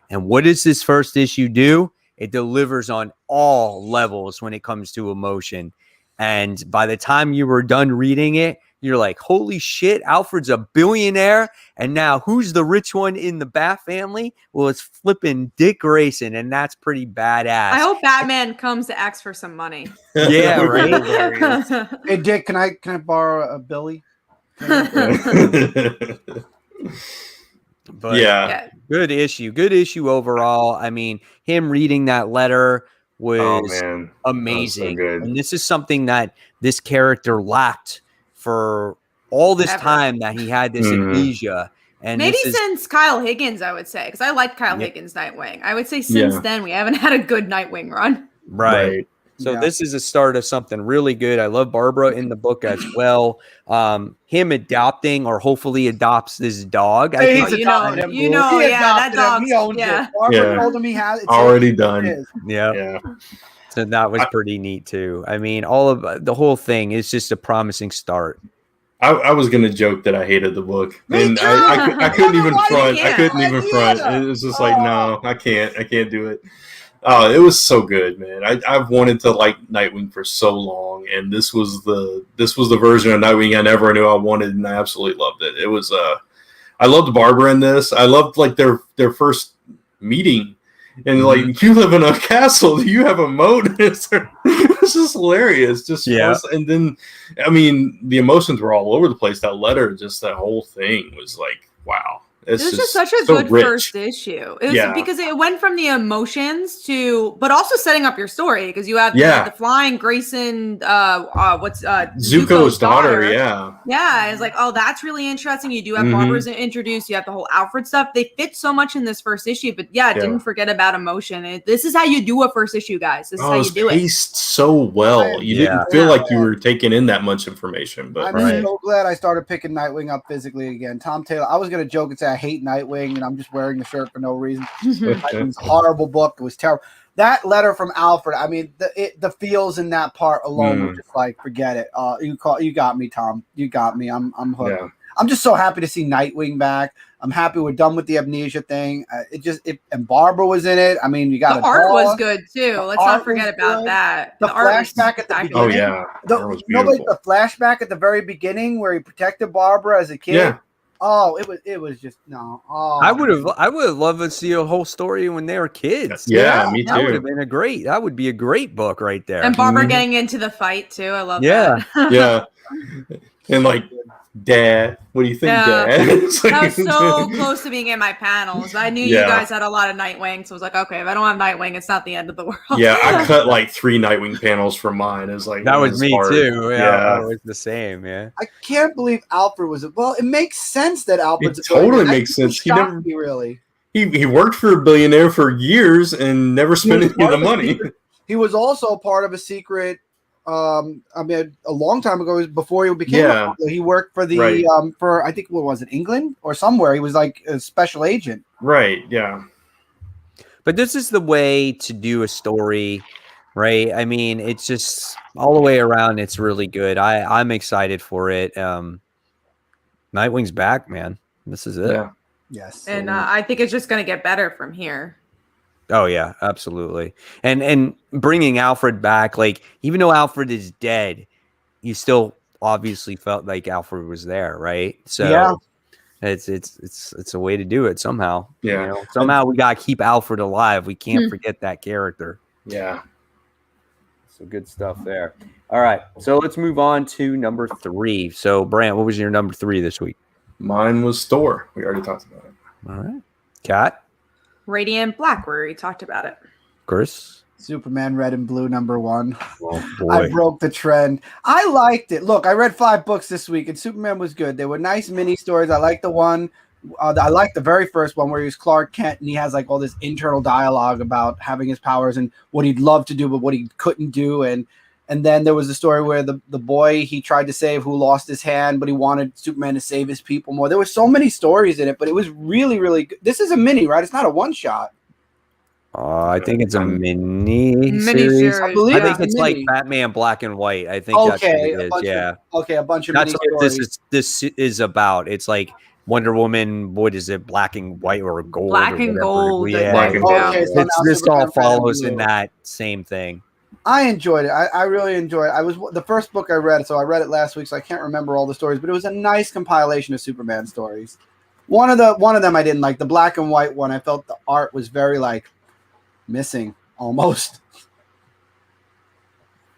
And what does this first issue do? It delivers on all levels when it comes to emotion. And by the time you were done reading it, you're like, holy shit, Alfred's a billionaire. And now who's the rich one in the Bat family? Well, it's flipping Dick Grayson, and that's pretty badass.
I hope Batman comes to ask for some money.
Yeah, right.
Hey, Dick, can I borrow a Billy?
But yeah, good issue overall. I mean, him reading that letter was amazing.
So good.
And this is something that this character lacked for all this time that he had this amnesia. And
maybe since Kyle Higgins, I would say, because I liked Kyle Higgins' Nightwing. I would say since then we haven't had a good Nightwing run.
Right. So this is a start of something really good. I love Barbara in the book as well. Him adopting, or hopefully adopts, this dog.
That dog. He owns it. Barbara told him he has it.
Already done.
Yeah. So that was pretty neat too. I mean, all of the whole thing is just a promising start.
I was gonna joke that I hated the book, and I couldn't even front. I couldn't even front. It was just like, no, I can't do it. It was so good, man. I've wanted to like Nightwing for so long, and this was the version of Nightwing I never knew I wanted, and I absolutely loved it. It was I loved Barbara in this. I loved like their first meeting, and like, you live in a castle, do you have a moat? It's just hilarious. And then I mean, the emotions were all over the place. That letter, just that whole thing was like, wow.
It was just such a good first issue. It was because it went from the emotions to, but also setting up your story, because you have the flying Grayson,
Zuko's daughter.
Yeah. It's like, oh, that's really interesting. You do have Barbara's introduced. You have the whole Alfred stuff. They fit so much in this first issue, but didn't forget about emotion. This is how you do a first issue, guys. This is how you do it.
Paced so well. You didn't feel like you were taking in that much information. But
I'm so glad I started picking Nightwing up physically again. Tom Taylor. I was going to joke and say I hate Nightwing, and I'm just wearing the shirt for no reason. Nightwing's a horrible book. It was terrible. That letter from Alfred, I mean, the feels in that part alone were just like, forget it. You got me, Tom. You got me. I'm hooked. Yeah. I'm just so happy to see Nightwing back. I'm happy we're done with the amnesia thing. And Barbara was in it. I mean, you got
the art was good too. Let's not forget about that.
The flashback at the beginning. The flashback at the very beginning where he protected Barbara as a kid.
Yeah.
Oh, it was just no. Oh,
I would have loved to see a whole story when they were kids.
Yeah, me too.
That would have been that would be a great book right there.
And Barbara getting into the fight too. I love that.
Yeah. And like, Dad, what do you think, Dad?
That was so close to being in my panels. I knew you guys had a lot of Nightwing, so I was like, okay, if I don't have Nightwing, it's not the end of the world.
Yeah, I cut like 3 Nightwing panels from mine. It was like,
that was me hard. Too. Yeah, it was the same. Yeah,
I can't believe Alfred was. Well, it makes sense that Alfred's.
It totally makes sense.
He never really.
He worked for a billionaire for years and never spent any of the money.
He was also part of a secret. I mean, a long time ago, before he became, he worked for the for, I think, what was it, England or somewhere? He was like a special agent.
Right. Yeah.
But this is the way to do a story right? I mean, it's just all the way around. It's really good. I'm excited for it. Nightwing's back, man. This is it.
Yeah.
Yes.
And I think it's just going to get better from here.
Oh yeah, absolutely. And bringing Alfred back, like even though Alfred is dead, you still obviously felt like Alfred was there, right? So
Yeah.
it's a way to do it somehow.
Yeah.
You know, somehow we gotta keep Alfred alive. We can't forget that character.
Yeah.
So good stuff there. All right, so let's move on to number 3. So Brant, what was your number 3 this week?
Mine was Thor. We already talked about it.
All right, Kat,
Radiant Black, where we talked about it.
Chris.
Superman Red and Blue #1.
Oh
I
boy.
broke the trend. I liked it. Look, I read 5 books this week, and Superman was good. They were nice mini stories. I liked the one. I liked the very first one where he was Clark Kent, and he has like all this internal dialogue about having his powers and what he'd love to do, but what he couldn't do. And then there was a story where the boy he tried to save who lost his hand, but he wanted Superman to save his people more. There were so many stories in it, but it was really, really good. This is a mini, right? It's not a one shot.
I think it's a mini series.
Mini-series.
I believe
I think
it's
it's
a
like
mini.
Batman Black and White. I think that's what it is. Yeah.
A bunch of
That's
mini
what
stories.
this is about. It's like Wonder Woman, what is it, black and white or gold?
Black
or
and
whatever.
gold, I
Yeah.
Black and gold.
Okay, so
It's
now
this
Superman
all
Red and
follows in
Blue.
that same thing.
I enjoyed it. I really enjoyed it. I was the first book I read, so I read it last week, so I can't remember all the stories, but it was a nice compilation of Superman stories. One of them I didn't like, the black and white one. I felt the art was very like missing almost.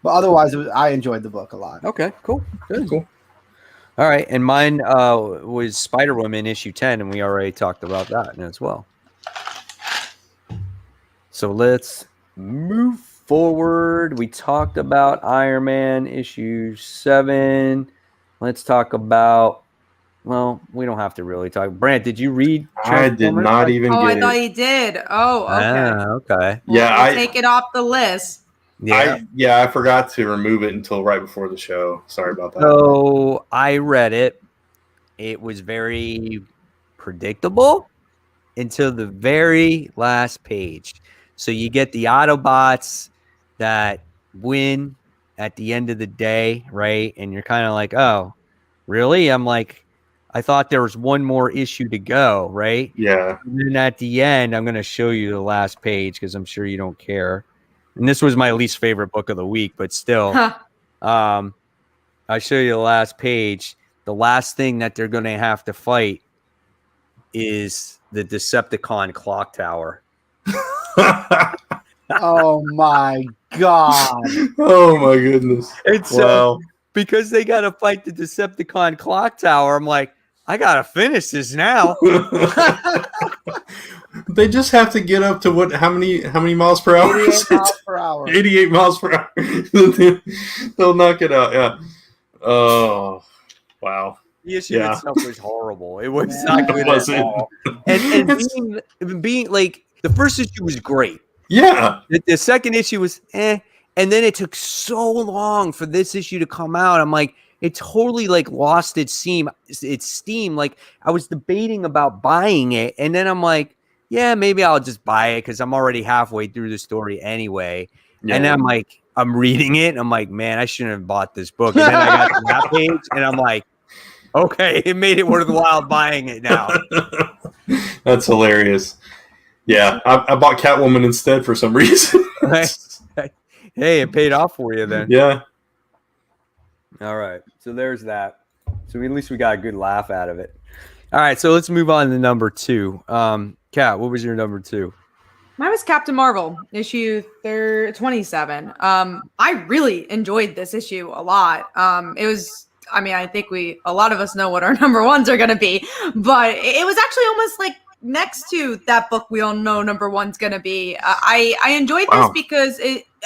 But otherwise, I enjoyed the book a lot.
Okay, cool. Good.
Cool.
All right, and mine was Spider-Woman issue 10, and we already talked about that as well. So let's move forward. We talked about Iron Man issue 7. Let's talk about, well, we don't have to really talk. Brant, did you read
I did
Transformers?
not even
Oh, I
get
thought
it.
you did. Oh, okay.
Okay.
Well,
Yeah,
we'll take it off the list.
Yeah.
I forgot to remove it until right before the show. Sorry about that.
So I read it. It was very predictable until the very last page. So you get the Autobots that win at the end of the day, right? And you're kind of like, oh, really? I'm like, I thought there was one more issue to go, right?
Yeah.
And then at the end, I'm going to show you the last page because I'm sure you don't care. And this was my least favorite book of the week, but still, I'll show you the last page. The last thing that they're going to have to fight is the Decepticon clock tower.
Oh my god!
Oh my goodness.
And so, because they got to fight the Decepticon clock tower, I'm like, I got to finish this now.
They just have to get up to what? How many miles per hour?
88 miles per hour.
88 miles per hour. They'll knock it out. Yeah. Oh, wow.
The issue
Yeah.
itself was horrible. It was
Yeah.
not good
It wasn't.
at all. And being like, the first issue was great.
Yeah.
The second issue was and then it took so long for this issue to come out. I'm like, it totally like lost its steam. Like I was debating about buying it, and then I'm like, yeah, maybe I'll just buy it because I'm already halfway through the story anyway.
Yeah.
And then I'm like, I'm reading it, and I'm like, man, I shouldn't have bought this book. And then I got to that page, and I'm like, okay, it made it worthwhile buying it now.
That's hilarious. Yeah, I bought Catwoman instead for some reason.
Hey, it paid off for you then.
Yeah.
All right. So there's that. So at least we got a good laugh out of it. All right. So let's move on to number 2. Kat, what was your number 2?
Mine was Captain Marvel, issue 27. I really enjoyed this issue a lot. It was, I mean, I think a lot of us know what our number 1s are going to be, but it was actually almost like next to that book we all know number 1's going to be. I enjoyed this because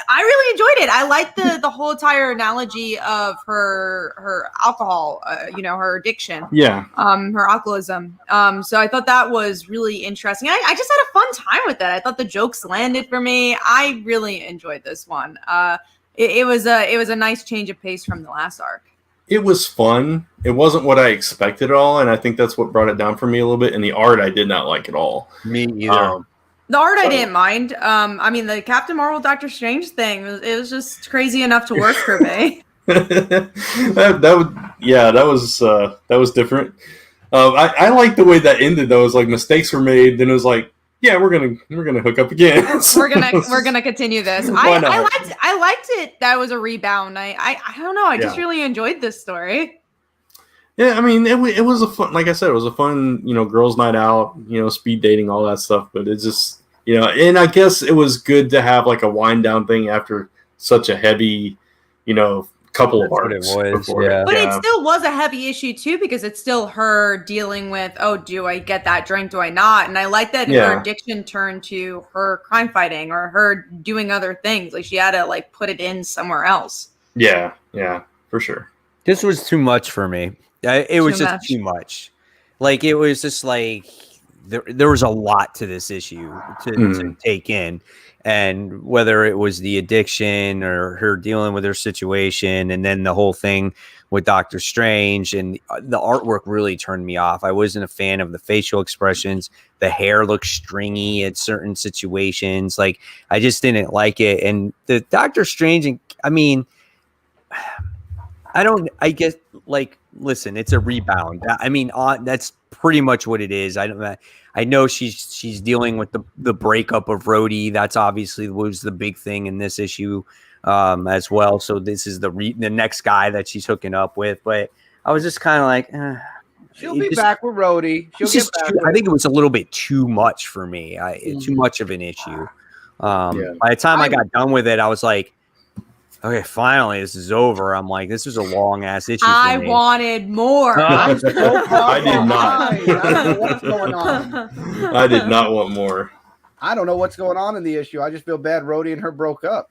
I really enjoyed it. I liked the whole entire analogy of her alcohol, her addiction.
Yeah.
Her alcoholism. So I thought that was really interesting. I just had a fun time with it. I thought the jokes landed for me. I really enjoyed this one. It was a nice change of pace from the last arc.
It was fun. It wasn't what I expected at all, and I think that's what brought it down for me a little bit. And the art I did not like at all.
Me either.
The art I didn't mind. I mean, the Captain Marvel Doctor Strange thing, it was just crazy enough to work for me.
that was different. I like the way that ended though. It was like mistakes were made, then it was like, yeah, we're gonna hook up again.
we're gonna continue this. I liked it. That was a rebound. I don't know. I just really enjoyed this story.
Yeah, I mean, it was a fun, like I said, it was a fun, girls' night out, speed dating, all that stuff. But it just, and I guess it was good to have like a wind down thing after such a heavy, couple of arcs.
But it
still was a heavy issue too, because it's still her dealing with, oh, do I get that drink? Do I not? And I like that her addiction turned to her crime fighting or her doing other things. Like she had to like put it in somewhere else.
Yeah, for sure.
This was too much for me. It was just too much. Like it was just like there was a lot to this issue to take in. And whether it was the addiction or her dealing with her situation, and then the whole thing with Doctor Strange, and the artwork really turned me off. I wasn't a fan of the facial expressions. The hair looked stringy at certain situations. Like I just didn't like it. And the Doctor Strange, I guess, like, listen, it's a rebound. I mean, that's pretty much what it is. I know she's dealing with the breakup of Rhodey. That's obviously was the big thing in this issue as well. So this is the next guy that she's hooking up with. But I was just kind of like,
she'll be back with Rhodey.
I think it was a little bit too much for me. Too much of an issue. By the time I got done with it, I was like, okay, finally, this is over. I'm like, this was a long ass issue.
I wanted more.
I did not.
I don't know what's going on.
I did not want more.
I don't know what's going on in the issue. I just feel bad Rhodey and her broke up.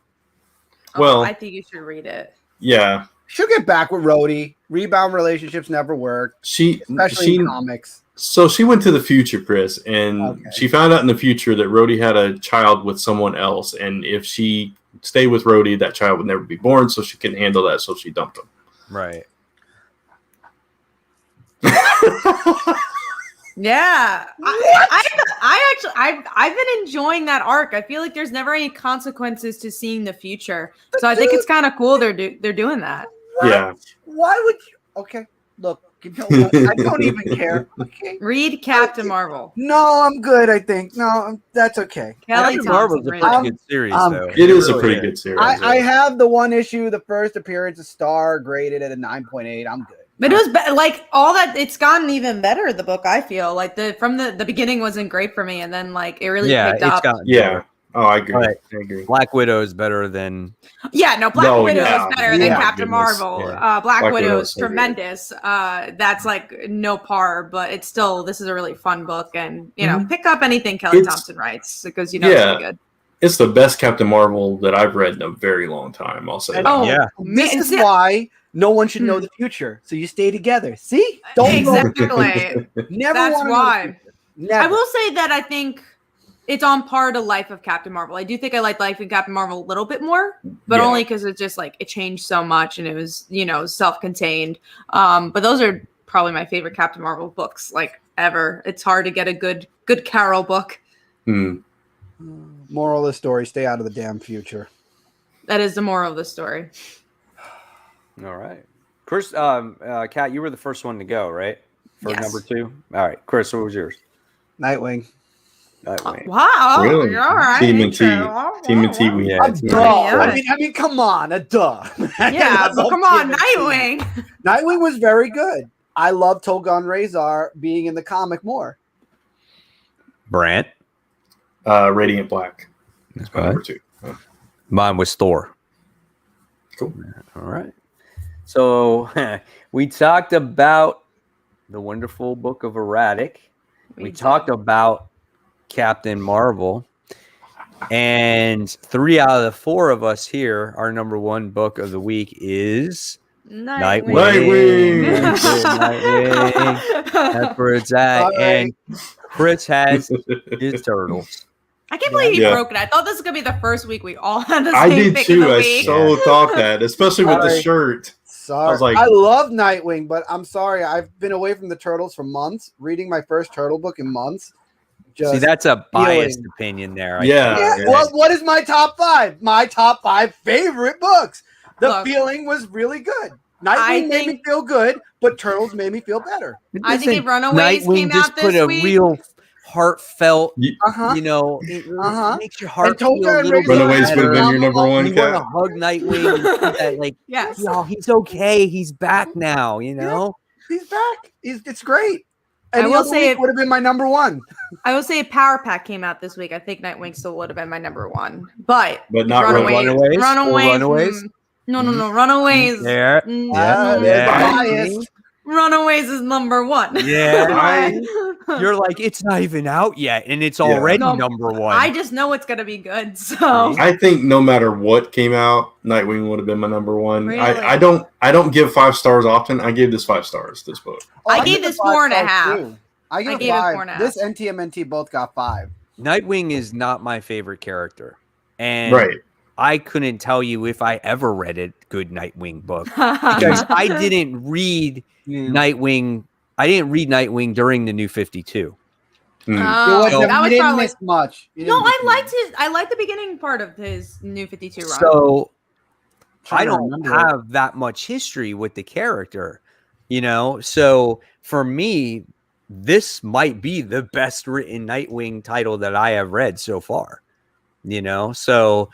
Well,
I think you should read it.
Yeah.
She'll get back with Rhodey. Rebound relationships never work. Especially in comics.
So she went to the future, Chris, and she found out in the future that Rhodey had a child with someone else. And if she stayed with Rhodey, that child would never be born, so she couldn't handle that, so she dumped him.
Right.
Yeah. I've been enjoying that arc. I feel like there's never any consequences to seeing the future. So I think it's kind of cool they're doing that.
What?
Yeah.
Why would you? Okay, look. You know what? I don't even care. Okay.
Read Captain Marvel.
No, I'm good. I think that's okay.
Kelly
Captain Marvel's a pretty good series, though.
It is a pretty good series.
I have the one issue, the first appearance of Star, graded at a 9.8. I'm good.
But it was like all that. It's gotten even better. The book, I feel like from the beginning wasn't great for me, and then like it really picked up.
Oh, I agree.
Right.
I agree.
Black Widow is better than.
Yeah, no, Black Widow is better than Captain Marvel.
Yeah.
Black Widow is tremendous. That's like no par, but it's still, this is a really fun book, and pick up anything Kelly Thompson writes because it's really good.
It's the best Captain Marvel that I've read in a very long time. I'll say.
This is why no one should know the future. So you stay together. See,
don't exactly.
Never.
That's why.
Never.
I will say that I think it's on par to Life of Captain Marvel. I do think I like Life of Captain Marvel a little bit more, but only because it's just like it changed so much and it was, self-contained. But those are probably my favorite Captain Marvel books, like ever. It's hard to get a good Carol book.
Moral of the story: stay out of the damn future.
That is the moral of the story.
All right, Chris. Kat, you were the first one to go, right? For number 2. All right, Chris, what was yours?
Nightwing.
Wow.
Really?
You're all right.
Team and T. We had.
I mean, come on, a duh.
Yeah, but come on, Nightwing.
Nightwing was very good. I love Togon Razor being in the comic more.
Brant.
Radiant Black. That's my number 2.
Mine was Thor.
Cool.
All right. So we talked about the wonderful book of Erratic. We talked about Captain Marvel, and 3 out of the 4 of us here, our number 1 book of the week is Nightwing. That's where it's at. Right. And Chris has his Turtles.
I can't believe he broke it. I thought this was gonna be the first week we all had the same pick of the week.
I so thought that, especially with the shirt.
Sorry. I love Nightwing, but I'm sorry. I've been away from the Turtles for months, reading my first Turtle book in months. just
See, that's a biased
feeling.
opinion there.
Yeah.
Well, what is my top 5? My top 5 favorite books. The
Look,
feeling was really good. Nightwing made me
think-
feel good, but Turtles made me feel better.
I think if Runaways
Nightwing
came
just
out
put
this
a
week,
real hearttealt,
Uh-huh.
you know, it makes your heart
And
feel
Toga
a
and
little
Razor
bit
Runaways would have been
better.
your number one,
You want to
Cat.
hug Nightwing and see that, like,
yes.
yo, he's okay. He's back now, you know?
He's back. It's great.
I
Any
will
other
say
week would have been my number 1.
I will say if Power Pack came out this week, I think Nightwing still would have been my number 1. But
But not
Runaways.
Runaways.
Runaways?
No, Runaways.
There.
Mm,
Biased.
Runaways is number 1.
Yeah. You're like, it's not even out yet, and it's already
No,
number 1.
I just know it's gonna be good. So
I think no matter what came out, Nightwing would have been my number 1.
Really?
I don't give 5 stars often. I gave this 5 stars. This book.
I gave
give
this
it 5
4.5.
stars, too. I gave
gave it
5.
4.5.
This and TMNT both got 5.
Nightwing is not my favorite character. And
Right.
I couldn't tell you if I ever read a good Nightwing book because I didn't read Nightwing. I didn't read Nightwing during the New 52.
Oh,
So-
that was
you didn't
probably
miss much. You
no.
didn't
I
miss
liked
much.
his. I liked the beginning part of his New 52 run.
So I
Trying to
don't
remember it.
have that much history with the character, you know? So for me, this might be the best written Nightwing title that I have read so far, you know? So,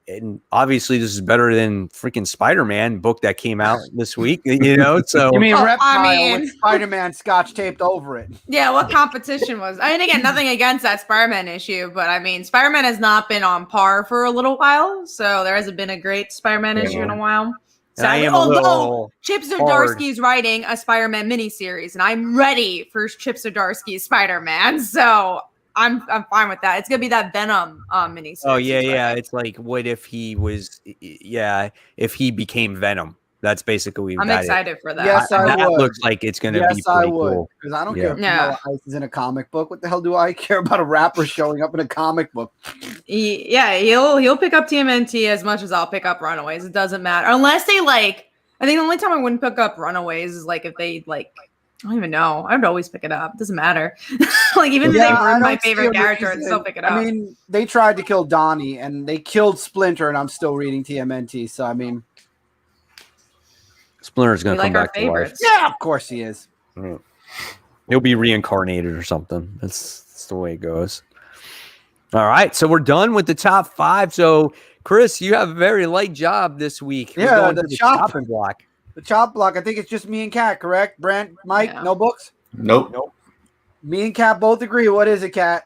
and obviously this is better than freaking Spider-Man book that came out this week, you know? So
You mean
Oh, I
Reptile
mean-
with Spider-Man scotch taped over it?
Yeah, what competition was? I mean, again, nothing against that Spider-Man issue, but I mean, Spider-Man has not been on par for a little while, so there hasn't been a great Spider-Man issue in a while.
and I am a
Although
little
Chip
hard.
Zdarsky is writing a Spider-Man miniseries, and I'm ready for Chip Zdarsky's Spider-Man, so I'm fine with that. It's gonna be that Venom miniseries.
Oh yeah,
he's
yeah.
writing.
It's like, what if he was? Yeah, if he became Venom. That's basically.
I'm
that
excited for that.
Yes, I
that
would.
looks like it's gonna be
Yes, I
pretty
would.
cool.
Because I don't
Yeah.
care if
Yeah.
Vanilla Ice is in a comic book. What the hell do I care about a rapper showing up in a comic book?
He'll pick up TMNT as much as I'll pick up Runaways. It doesn't matter unless they like. I think the only time I wouldn't pick up Runaways is like if they like. I don't even know. I would always pick it up. It doesn't matter. Like even if they
I
ruin my
don't see
favorite
a
character, I'd
reason.
still pick it up.
I mean, they tried to kill Donnie and they killed Splinter, and I'm still reading TMNT. So I mean,
Splinter's gonna
we
come
like our
back to life.
favorites.
yeah, of course he is.
He'll be reincarnated or something. That's the way it goes. All right, so we're done with the top 5. So, Chris, you have a very light job this week. We're
Yeah,
going
the
to the
chop.
chopping block.
The chop block. I think it's just me and Kat, correct? Brent, Mike,
Yeah.
no books.
Nope.
Me and Kat both agree. What is it, Kat?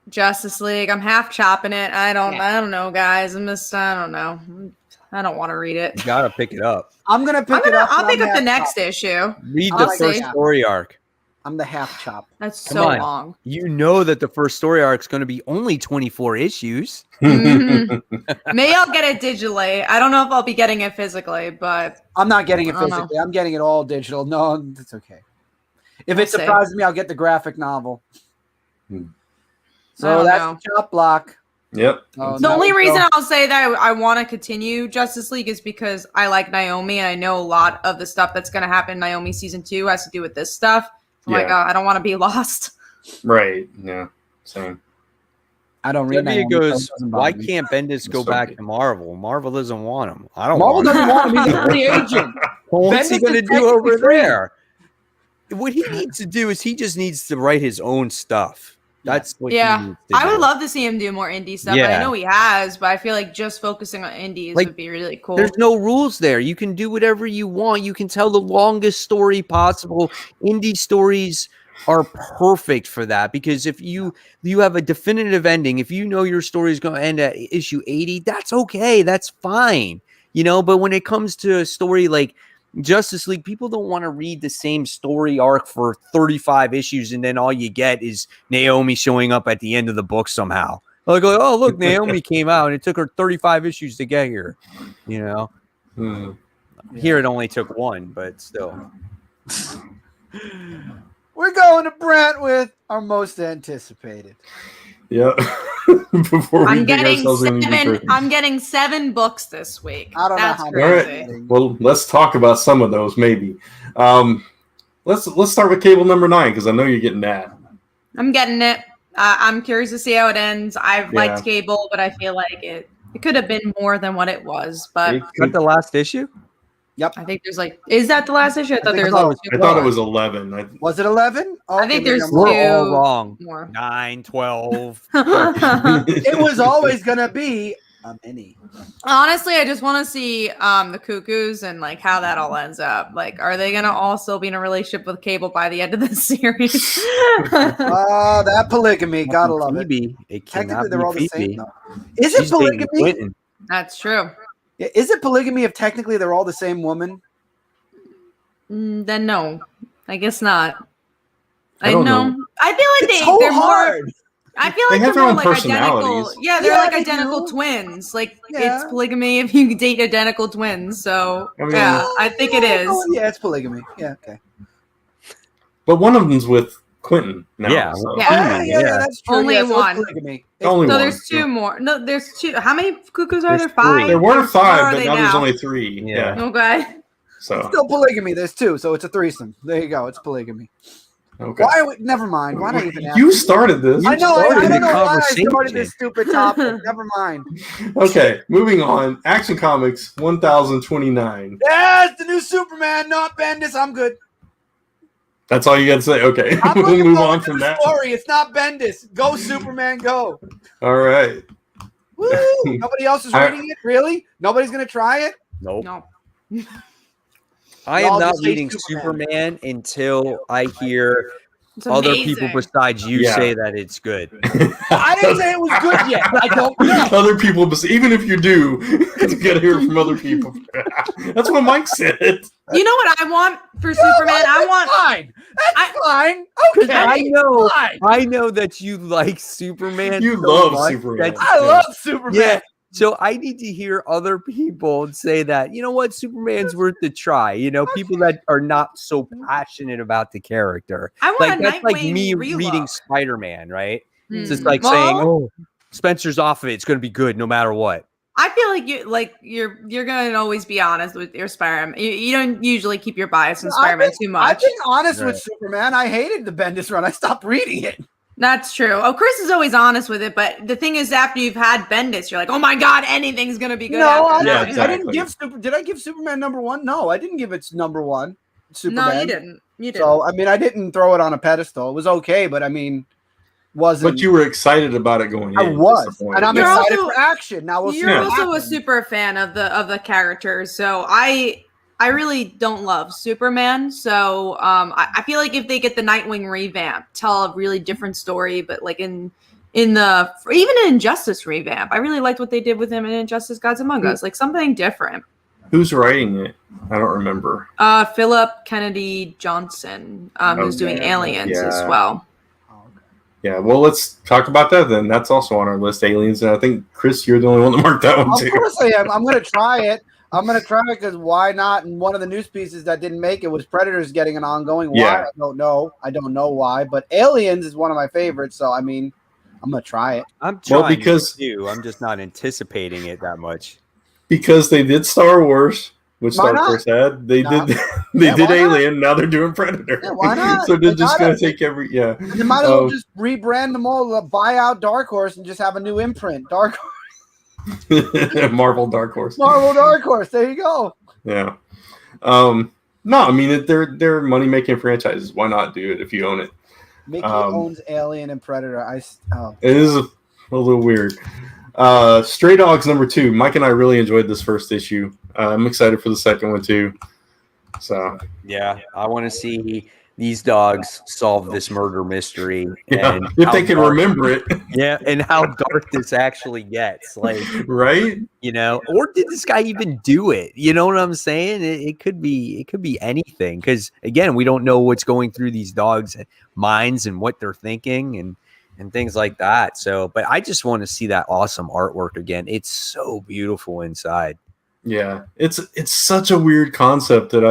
Justice League. I'm half chopping it. I don't know, guys. I don't know. I don't want to read it.
You gotta pick it up.
I'm gonna pick it up.
I'll
and
pick
I'm
up the
half
next
chop.
issue.
Read
I
the
like
first
that.
story arc.
I'm the half chop.
That's
Come
so
on.
long.
You know that the first story arc is going to be only 24 issues.
Mhm. Maybe I'll get it digitally. I don't know if I'll be getting it physically, but
I'm not getting it
I don't know.
physically. I'm getting it all digital. No, it's okay. If
We'll
it
see.
surprises me, I'll get the graphic novel.
Hmm.
I
So
don't
that's
know.
the chop block.
Yep.
Oh,
the
now
only
we go.
reason I'll say that I want to continue Justice League is because I like Naomi and I know a lot of the stuff that's going to happen in Naomi season 2 has to do with this stuff. I'm like,
Yeah.
I don't want to be lost.
Right. Yeah. Same.
I don't read.
Maybe it
Naomi, so
goes,
doesn't
why
bother me.
can't Bendis go
So
back
good.
to Marvel? Marvel doesn't want him. I don't
Marvel
want him.
doesn't want him. He's a free agent.
What's he
Bendis
going to
is
do over
technically free.
there? What he needs to do is he just needs to write his own stuff. That's what he
Yeah,
needs to
I
do.
would love to see him do more indie stuff. And I
Yeah.
know he has, but I feel like just focusing on indies
Like,
would be really cool.
There's no rules there. You can do whatever you want. You can tell the longest story possible. Indie stories are perfect for that because if you have a definitive ending, if you know your story is going to end at issue 80, that's okay. That's fine. You know, but when it comes to a story like Justice League, people don't want to read the same story arc for 35 issues and then all you get is Naomi showing up at the end of the book somehow. Like, oh, look, Naomi came out and it took her 35 issues to get here. You know,
Hmm.
here it only took one, but still.
We're going to Brent with our most anticipated.
Yeah. Before we
I'm
dig
getting
ourselves in
seven.
deeper.
I'm getting 7 books this week.
I don't
That's
know how
crazy.
All right. Well, let's talk about some of those maybe. Let's start with cable number 9 because I know you're getting that.
I'm getting it. I'm curious to see how it ends. I've
Yeah.
liked Cable, but I feel like it could have been more than what it was. But
It
Is that
could-
the last issue?
Yep.
I think there's is that the last issue? I thought
think
there was
so.
like
I thought it was 11.
Was it 11?
I think there's
maybe I'm
We're all
two
wrong.
more.
9, 12.
It was always gonna be a mini.
Honestly, I just want to see the Cuckoos and like how that all ends up. Like, are they gonna all still be in a relationship with Cable by the end of the series?
Oh, that polygamy, gotta love it.
Phoebe. It
Technically,
cannot
they're all
be
the same.
Phoebe.
Though. Is it
She's dating
polygamy?
Quentin.
That's true.
Is it polygamy if technically they're all the same woman?
Then no, I guess not.
I don't know.
I feel like
It's so
they're more.
hard.
I feel
They
like
have
they're
their
more
own
like identical.
personalities.
Yeah, they're
Yeah,
like
they
identical
do.
twins. Like
Yeah.
it's polygamy if you date identical twins. So
I mean-
yeah, I think it is.
Yeah, it's polygamy. Yeah, okay.
But one of them's with Quentin now.
Yeah.
so-
Yeah.
Yeah, that's true.
Only
yeah, so it's
one.
polygamy.
Only
So
one.
there's two more. No, there's two. How many cuckoos are
There's
there? 5.
There were
Or
5,
are
but
they
now there's only 3.
Yeah.
Yeah.
Okay.
So
Still polygamy. There's 2, so it's a threesome. There you go. It's polygamy.
okay.
Why? Never mind. Why not even?
You started this.
I know. I
started
don't
the
know why I
conversation.
started this stupid topic. Never mind.
Okay, moving on. Action Comics 1029.
Yes, the new Superman, not Bendis. I'm good.
That's all you got to say. Okay,
I'm
we'll
looking
move
forward
on
to
from
the
that.
story. It's not Bendis. Go Superman, go.
All right.
Woo! Nobody else is
I-
reading it. Really? Nobody's gonna try it.
Nope.
No.
I
Y'all
am not
just say
reading
Superman.
Superman until I hear
It's
other
amazing.
people besides you
Yeah.
say that it's good.
I didn't say it was good yet. I don't know.
Other people, even if you do, you got to hear it from other people. That's what Mike said.
You know what I want for Superman? I want.
Fine. That's fine. Okay.
I know that you like Superman.
You
so
love
much
Superman.
that-
I love Superman.
Yeah. So I need to hear other people say that, you know what, Superman's worth the try. You know, people that are not so passionate about the character.
I want
Like
a
that's like
Nightwing
me
relook.
reading Spider-Man, right? It's just
Hmm.
like
Well,
saying, "Oh, Spencer's off of it. It's going to be good no matter what."
I feel like you're gonna always be honest with your Spider-Man. You don't usually keep your bias in Spider-Man too
I've
much.
been honest with
Right.
Superman. I hated the Bendis run. I stopped reading it.
That's true. Oh, Chris is always honest with it, but the thing is, after you've had Bendis, you're like, oh my god, anything's gonna be good.
No,
after
Yeah,
that.
I didn't
exactly.
give Did I give Superman #1? No, I didn't give it #1. Superman.
No, you didn't. You didn't.
So I mean, I didn't throw it on a pedestal. It was okay, but I mean, wasn't.
But you were excited about it going in.
I was,
Disappointed.
and I'm
You're
excited
also-
for action. Now we'll see.
You're
what
also a
happens.
super fan of the characters, so I really don't love Superman. So I feel like if they get the Nightwing revamp, tell a really different story, but like in the even an Injustice revamp, I really liked what they did with him in Injustice: Gods Among Us, like something different.
Who's writing it? I don't remember.
Philip Kennedy Johnson, who's doing
Okay,
Aliens as
yeah.
well.
Yeah, well, let's talk about that then. That's also on our list, Aliens, and I think Chris, you're the only one that marked that one
Of
too.
course I am. I'm going to try it. I'm going to try it because why not? And one of the news pieces that didn't make it was Predators getting an ongoing. Why?
Yeah.
I don't know. I don't know why. But Aliens is one of my favorites. So, I mean, I'm going to try it.
I'm trying
Well, because-
to. I'm just not anticipating it that much.
Because they did Star Wars, which
Why
Star
not?
Wars had. They
Nah.
did. They
Yeah,
did
why not?
Alien. Now they're doing Predator.
Yeah, why not?
So they're
They
just
gotta-
going to take every. Yeah.
You might as well
Oh.
just rebrand them all, buy out Dark Horse, and just have a new imprint. Dark
Marvel Dark Horse.
Marvel Dark Horse. There you go.
Yeah. No, I mean they're money making franchises. Why not do it if you own it?
Mickey
Um,
owns Alien and Predator.
It is a little weird. Stray Dogs #2. Mike and I really enjoyed this first issue. I'm excited for the second one too. So
Yeah, I want to see these dogs solve this murder mystery.
yeah,
And
if
how
they can
dark-
remember it,
Yeah, and how dark this actually gets. Like,
right?
you know, or did this guy even do it? You know what I'm saying? It could be anything. Because again, we don't know what's going through these dogs' minds and what they're thinking and things like that. So, but I just want to see that awesome artwork again. It's so beautiful inside.
Yeah, it's such a weird concept that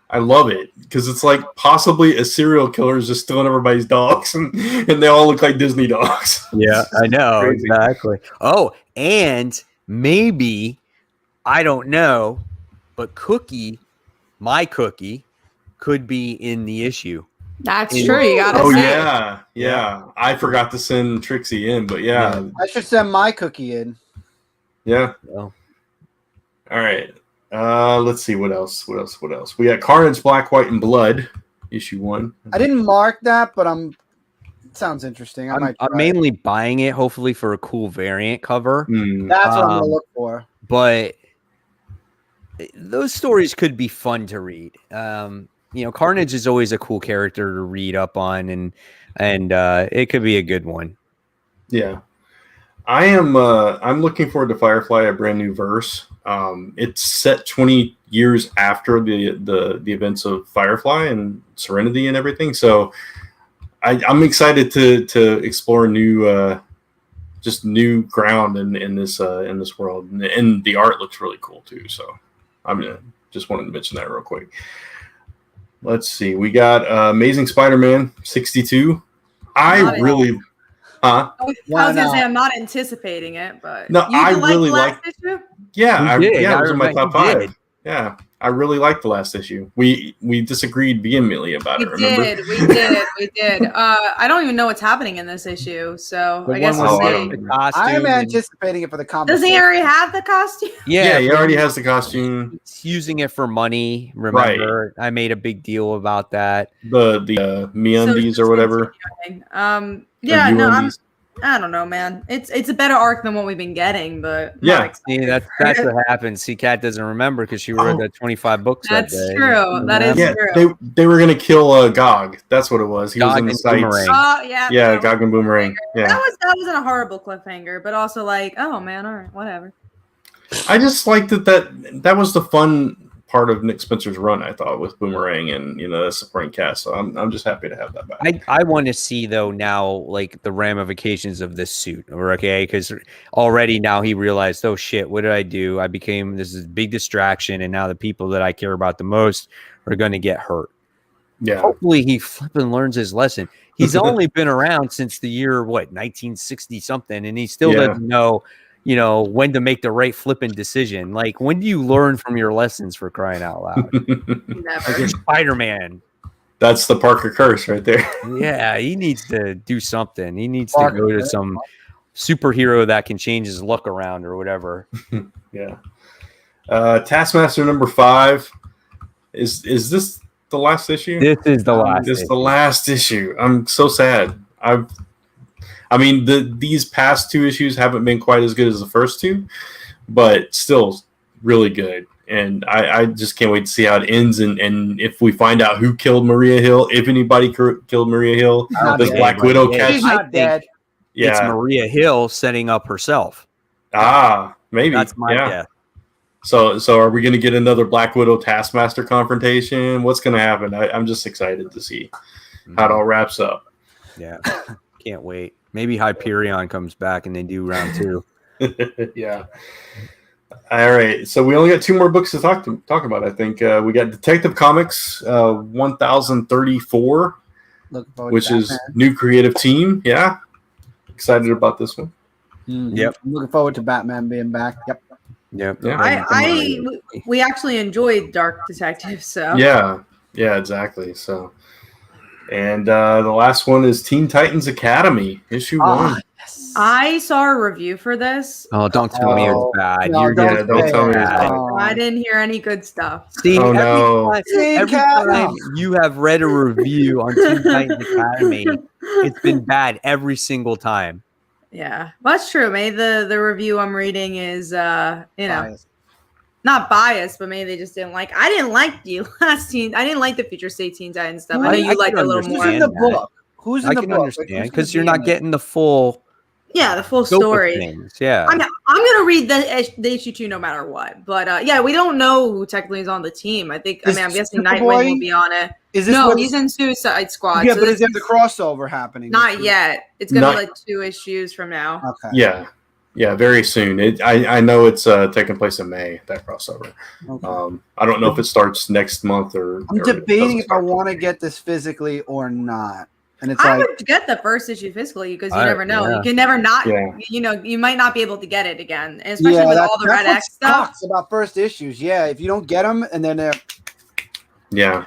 I love it because it's like possibly a serial killer is just stealing everybody's dogs and they all look like Disney dogs.
Yeah, I know.
Crazy.
Exactly. Oh, and maybe, I don't know, but my Cookie could be in the issue.
That's true. You gotta
Oh
say.
yeah. I forgot to send Trixie in, but yeah.
I should send my cookie in.
Yeah.
Well,
All right. Let's see what else. We got Carnage, Black, White, and Blood, issue 1.
I didn't mark that, but it sounds interesting. I might.
I'm
try
mainly buying it, hopefully for a cool variant cover.
That's what I'm gonna look for.
But those stories could be fun to read. Carnage is always a cool character to read up on, and it could be a good one.
Yeah. I'm looking forward to Firefly, a brand new verse. It's set 20 years after the events of Firefly and Serenity and everything. So I'm excited to explore new ground in this world, and the art looks really cool too. So just wanted to mention that real quick. Let's see. We got Amazing Spider-Man 62. I was
gonna say I'm not anticipating it, but
no, I really
like the last issue.
Yeah, it was in my top 5.
Did.
Yeah, I really liked the last issue. We disagreed vehemently about it. Remember?
We did. I don't even know what's happening in this issue, so I guess we'll see.
I'm anticipating it for the comic.
Does he already have the costume?
Yeah, he already has the costume.
He's using it for money. Remember, right. I made a big deal about that.
The MeUndies or whatever.
Yeah, no, I don't know, man. It's a better arc than what we've been getting, but
yeah,
that's what happens. See, Kat doesn't remember because she read the 25 books.
That's
that day.
true. That is true.
They were gonna kill Gog. That's what it was. He was in the sights.
Oh yeah.
Yeah, Gog and Boomerang. Yeah,
that wasn't a horrible cliffhanger, but also like, oh man, all right, whatever.
I just liked that was the fun part of Nick Spencer's run, I thought, with Boomerang and the supporting cast. So I'm just happy to have that back.
I want to see though now like the ramifications of this suit, okay? Because already now he realized, oh shit, what did I do? I became this big distraction, and now the people that I care about the most are going to get hurt.
Yeah.
Hopefully he flipping learns his lesson. He's only been around since the year 1960 something, and he still doesn't know. When to make the right flipping decision. Like, when do you learn from your lessons, for crying out loud? Like Spider-Man.
That's the Parker curse right there.
Yeah, he needs to do something. He needs to go to some superhero that can change his luck around or whatever.
Yeah. Taskmaster number 5. Is this the last issue?
This is the last.
This is the last issue. I'm so sad. These past 2 issues haven't been quite as good as the first 2, but still really good. And I just can't wait to see how it ends. And if we find out who killed Maria Hill, if anybody killed Maria Hill, does Black Widow catch?
She's not dead.
Yeah,
it's Maria Hill setting up herself.
Maybe
that's my guess.
So are we going to get another Black Widow Taskmaster confrontation? What's going to happen? I'm just excited to see how it all wraps up.
Yeah, can't wait. Maybe Hyperion comes back and they do round 2.
Yeah. All right. So we only got 2 more books to talk about. I think we got Detective Comics 1034, which is new creative team. Yeah. Excited about this one.
Yep.
I'm looking forward to Batman being back. Yep.
Yep.
We actually enjoyed Dark Detective. So
yeah, exactly. So. And the last one is Teen Titans Academy, issue 1.
Yes. I saw a review for this.
Oh, don't tell me it's bad.
No, don't tell me it's bad.
I didn't hear any good stuff.
See, every time you have read a review on Teen Titans Academy, it's been bad every single time.
Yeah, that's true. Maybe the review I'm reading is,
biased.
Not biased, but maybe they just didn't like. I didn't like the last Teen. I didn't like the Future State Teen Titans stuff. I know you liked a little more.
Who's in the book? Who's in the book?
I can understand because you're not getting the full.
Yeah, the full story.
Yeah,
I'm gonna read the issue 2 no matter what. But we don't know who technically is on the team. I'm guessing Nightwing will be on it.
Is this
he's in Suicide Squad.
Yeah, so but is there the crossover happening?
Not yet. It's gonna be like 2 issues from now.
Okay.
Yeah, very soon. I know it's taking place in May, that crossover. Okay. I don't know if it starts next month or.
I'm debating if I want to get this physically or not. And it's
I would get the first issue physically because you never know. Yeah. You can never not. Yeah. You might not be able to get it again, and especially with all the Red X stuff.
About first issues, if you don't get them, and then
yeah,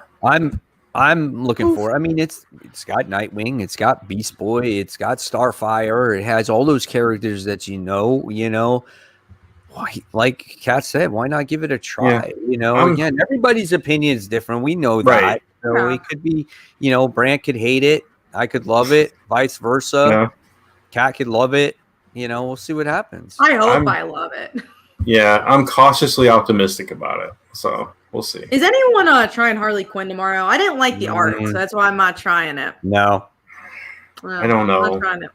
I'm looking for. I mean, it's got Nightwing, it's got Beast Boy, it's got Starfire. It has all those characters that you know. Like Kat said, why not give it a try? Again, everybody's opinion is different. We know
Right.
that. So it could be, Brant could hate it, I could love it, vice versa.
Yeah.
Kat could love it. We'll see what happens.
I hope I love it.
Yeah, I'm cautiously optimistic about it. So we'll see.
Is anyone trying Harley Quinn tomorrow? I didn't like the art, so that's why I'm not trying it.
No.
I don't know.
I'm not trying it.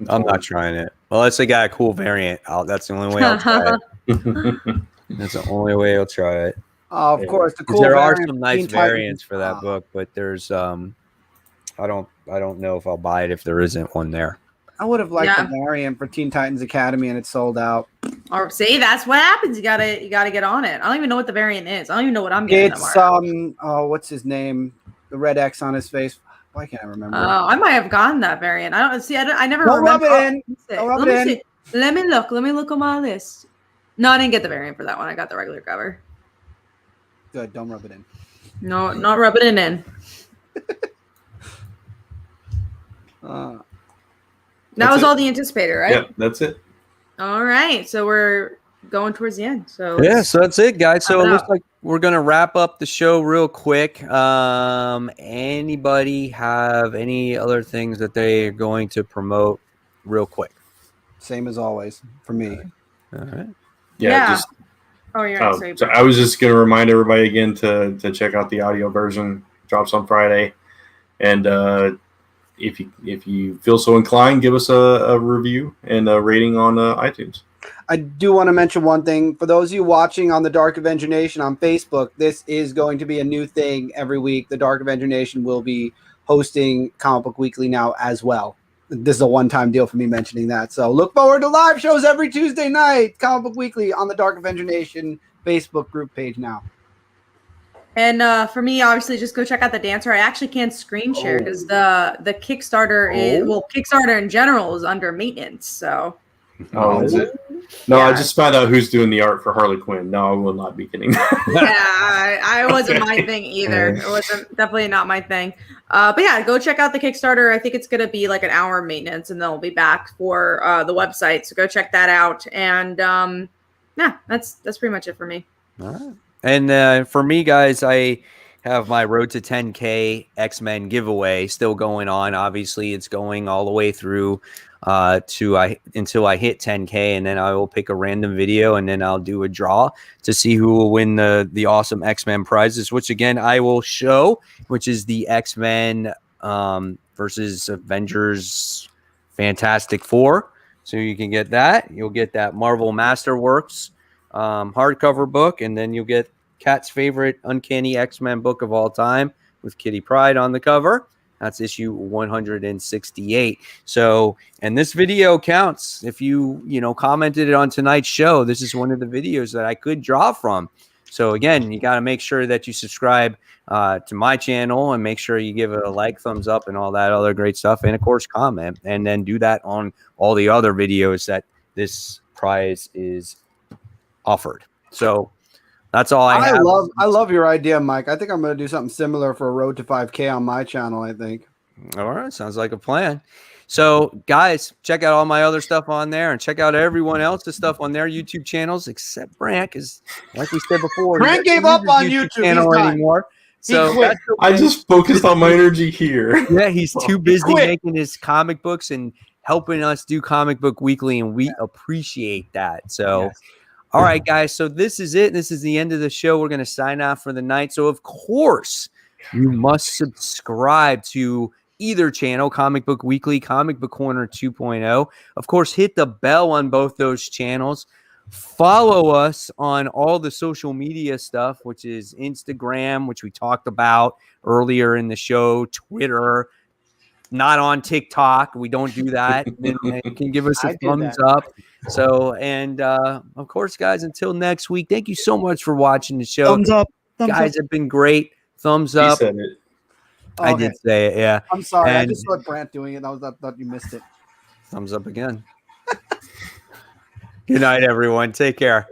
I'm not trying it. Unless they got a cool variant out. That's the only way I'll try it. That's the only way I'll try it.
Of course, the cool
there are
variant,
some nice
Teen
variants
Titans.
for that book, but there's I don't know if I'll buy it if there isn't one there.
I would have liked the variant for Teen Titans Academy, and it's sold out.
Or see, that's what happens. You gotta get on it. I don't even know what the variant is. I don't even know what I'm getting.
It's what's his name? The red X on his face. Why can't I remember?
I might have gotten that variant. I don't see. I never
Don't
remember.
rub it in. Don't rub it in.
See. Let me look. Let me look on my list. No, I didn't get the variant for that one. I got the regular cover.
Good. Don't rub it in.
No, not rubbing it in. That was all the anticipator, right?
Yeah, that's it.
All right. So we're going towards the end. So
so that's it, guys. So it looks like we're gonna wrap up the show real quick. Anybody have any other things that they are going to promote real quick?
Same as always for me.
All right.
Yeah.
Just, you're
so I was just gonna remind everybody again to check out the audio version. Drops on Friday, and if you feel so inclined, give us a review and a rating on iTunes.
I do want to mention one thing. For those of you watching on the Dark Avenger Nation on Facebook, this is going to be a new thing every week. The Dark Avenger Nation will be hosting Comic Book Weekly now as well. This is a one-time deal for me mentioning that. So look forward to live shows every Tuesday night, Comic Book Weekly on the Dark Avenger Nation Facebook group page now.
And for me, obviously, just go check out the Dancer. I actually can't screen share because the Kickstarter Kickstarter in general is under maintenance. So.
Oh, is it? No, I just found out who's doing the art for Harley Quinn. No, I will not be kidding.
I wasn't my thing either. It wasn't definitely not my thing. But yeah, go check out the Kickstarter. I think it's going to be like an hour of maintenance, and then we'll be back for the website. So go check that out. And yeah, that's pretty much it for me.
All right. And for me, guys, I have my Road to 10K X-Men giveaway still going on. Obviously, it's going all the way through until I hit 10K, and then I will pick a random video, and then I'll do a draw to see who will win the awesome X-Men prizes, which again I will show, which is the X-Men versus Avengers Fantastic Four. So you can get that. You'll get that Marvel Masterworks hardcover book, and then you'll get Kat's favorite Uncanny X-Men book of all time with Kitty Pryde on the cover. That's issue 168. So, and this video counts. If you commented it on tonight's show, this is one of the videos that I could draw from. So again, you got to make sure that you subscribe to my channel and make sure you give it a like, thumbs up, and all that other great stuff. And of course, comment, and then do that on all the other videos that this prize is offered. So that's all I have.
I love your idea, Mike. I think I'm going to do something similar for a Road to 5K on my channel, I think.
All right. Sounds like a plan. So, guys, check out all my other stuff on there, and check out everyone else's stuff on their YouTube channels, except Brant, because like we said before,
Brant gave up on YouTube
channel anymore. So
quit.
I just focused on my energy here.
Yeah, he's too busy making his comic books and helping us do Comic Book Weekly, and we appreciate that. So, yes. All right, guys. So this is it. This is the end of the show. We're going to sign off for the night. So, of course, you must subscribe to either channel, Comic Book Weekly, Comic Book Corner 2.0. Of course, hit the bell on both those channels. Follow us on all the social media stuff, which is Instagram, which we talked about earlier in the show, Twitter, not on TikTok. We don't do that. And you can give us a thumbs up. So, and of course, guys, until next week, thank you so much for watching the show.
Thumbs up.
Guys have been great. Thumbs up.
He said it.
I did say it, yeah.
I'm sorry. I just saw Brant doing it. I thought you missed it.
Thumbs up again. Good night, everyone. Take care.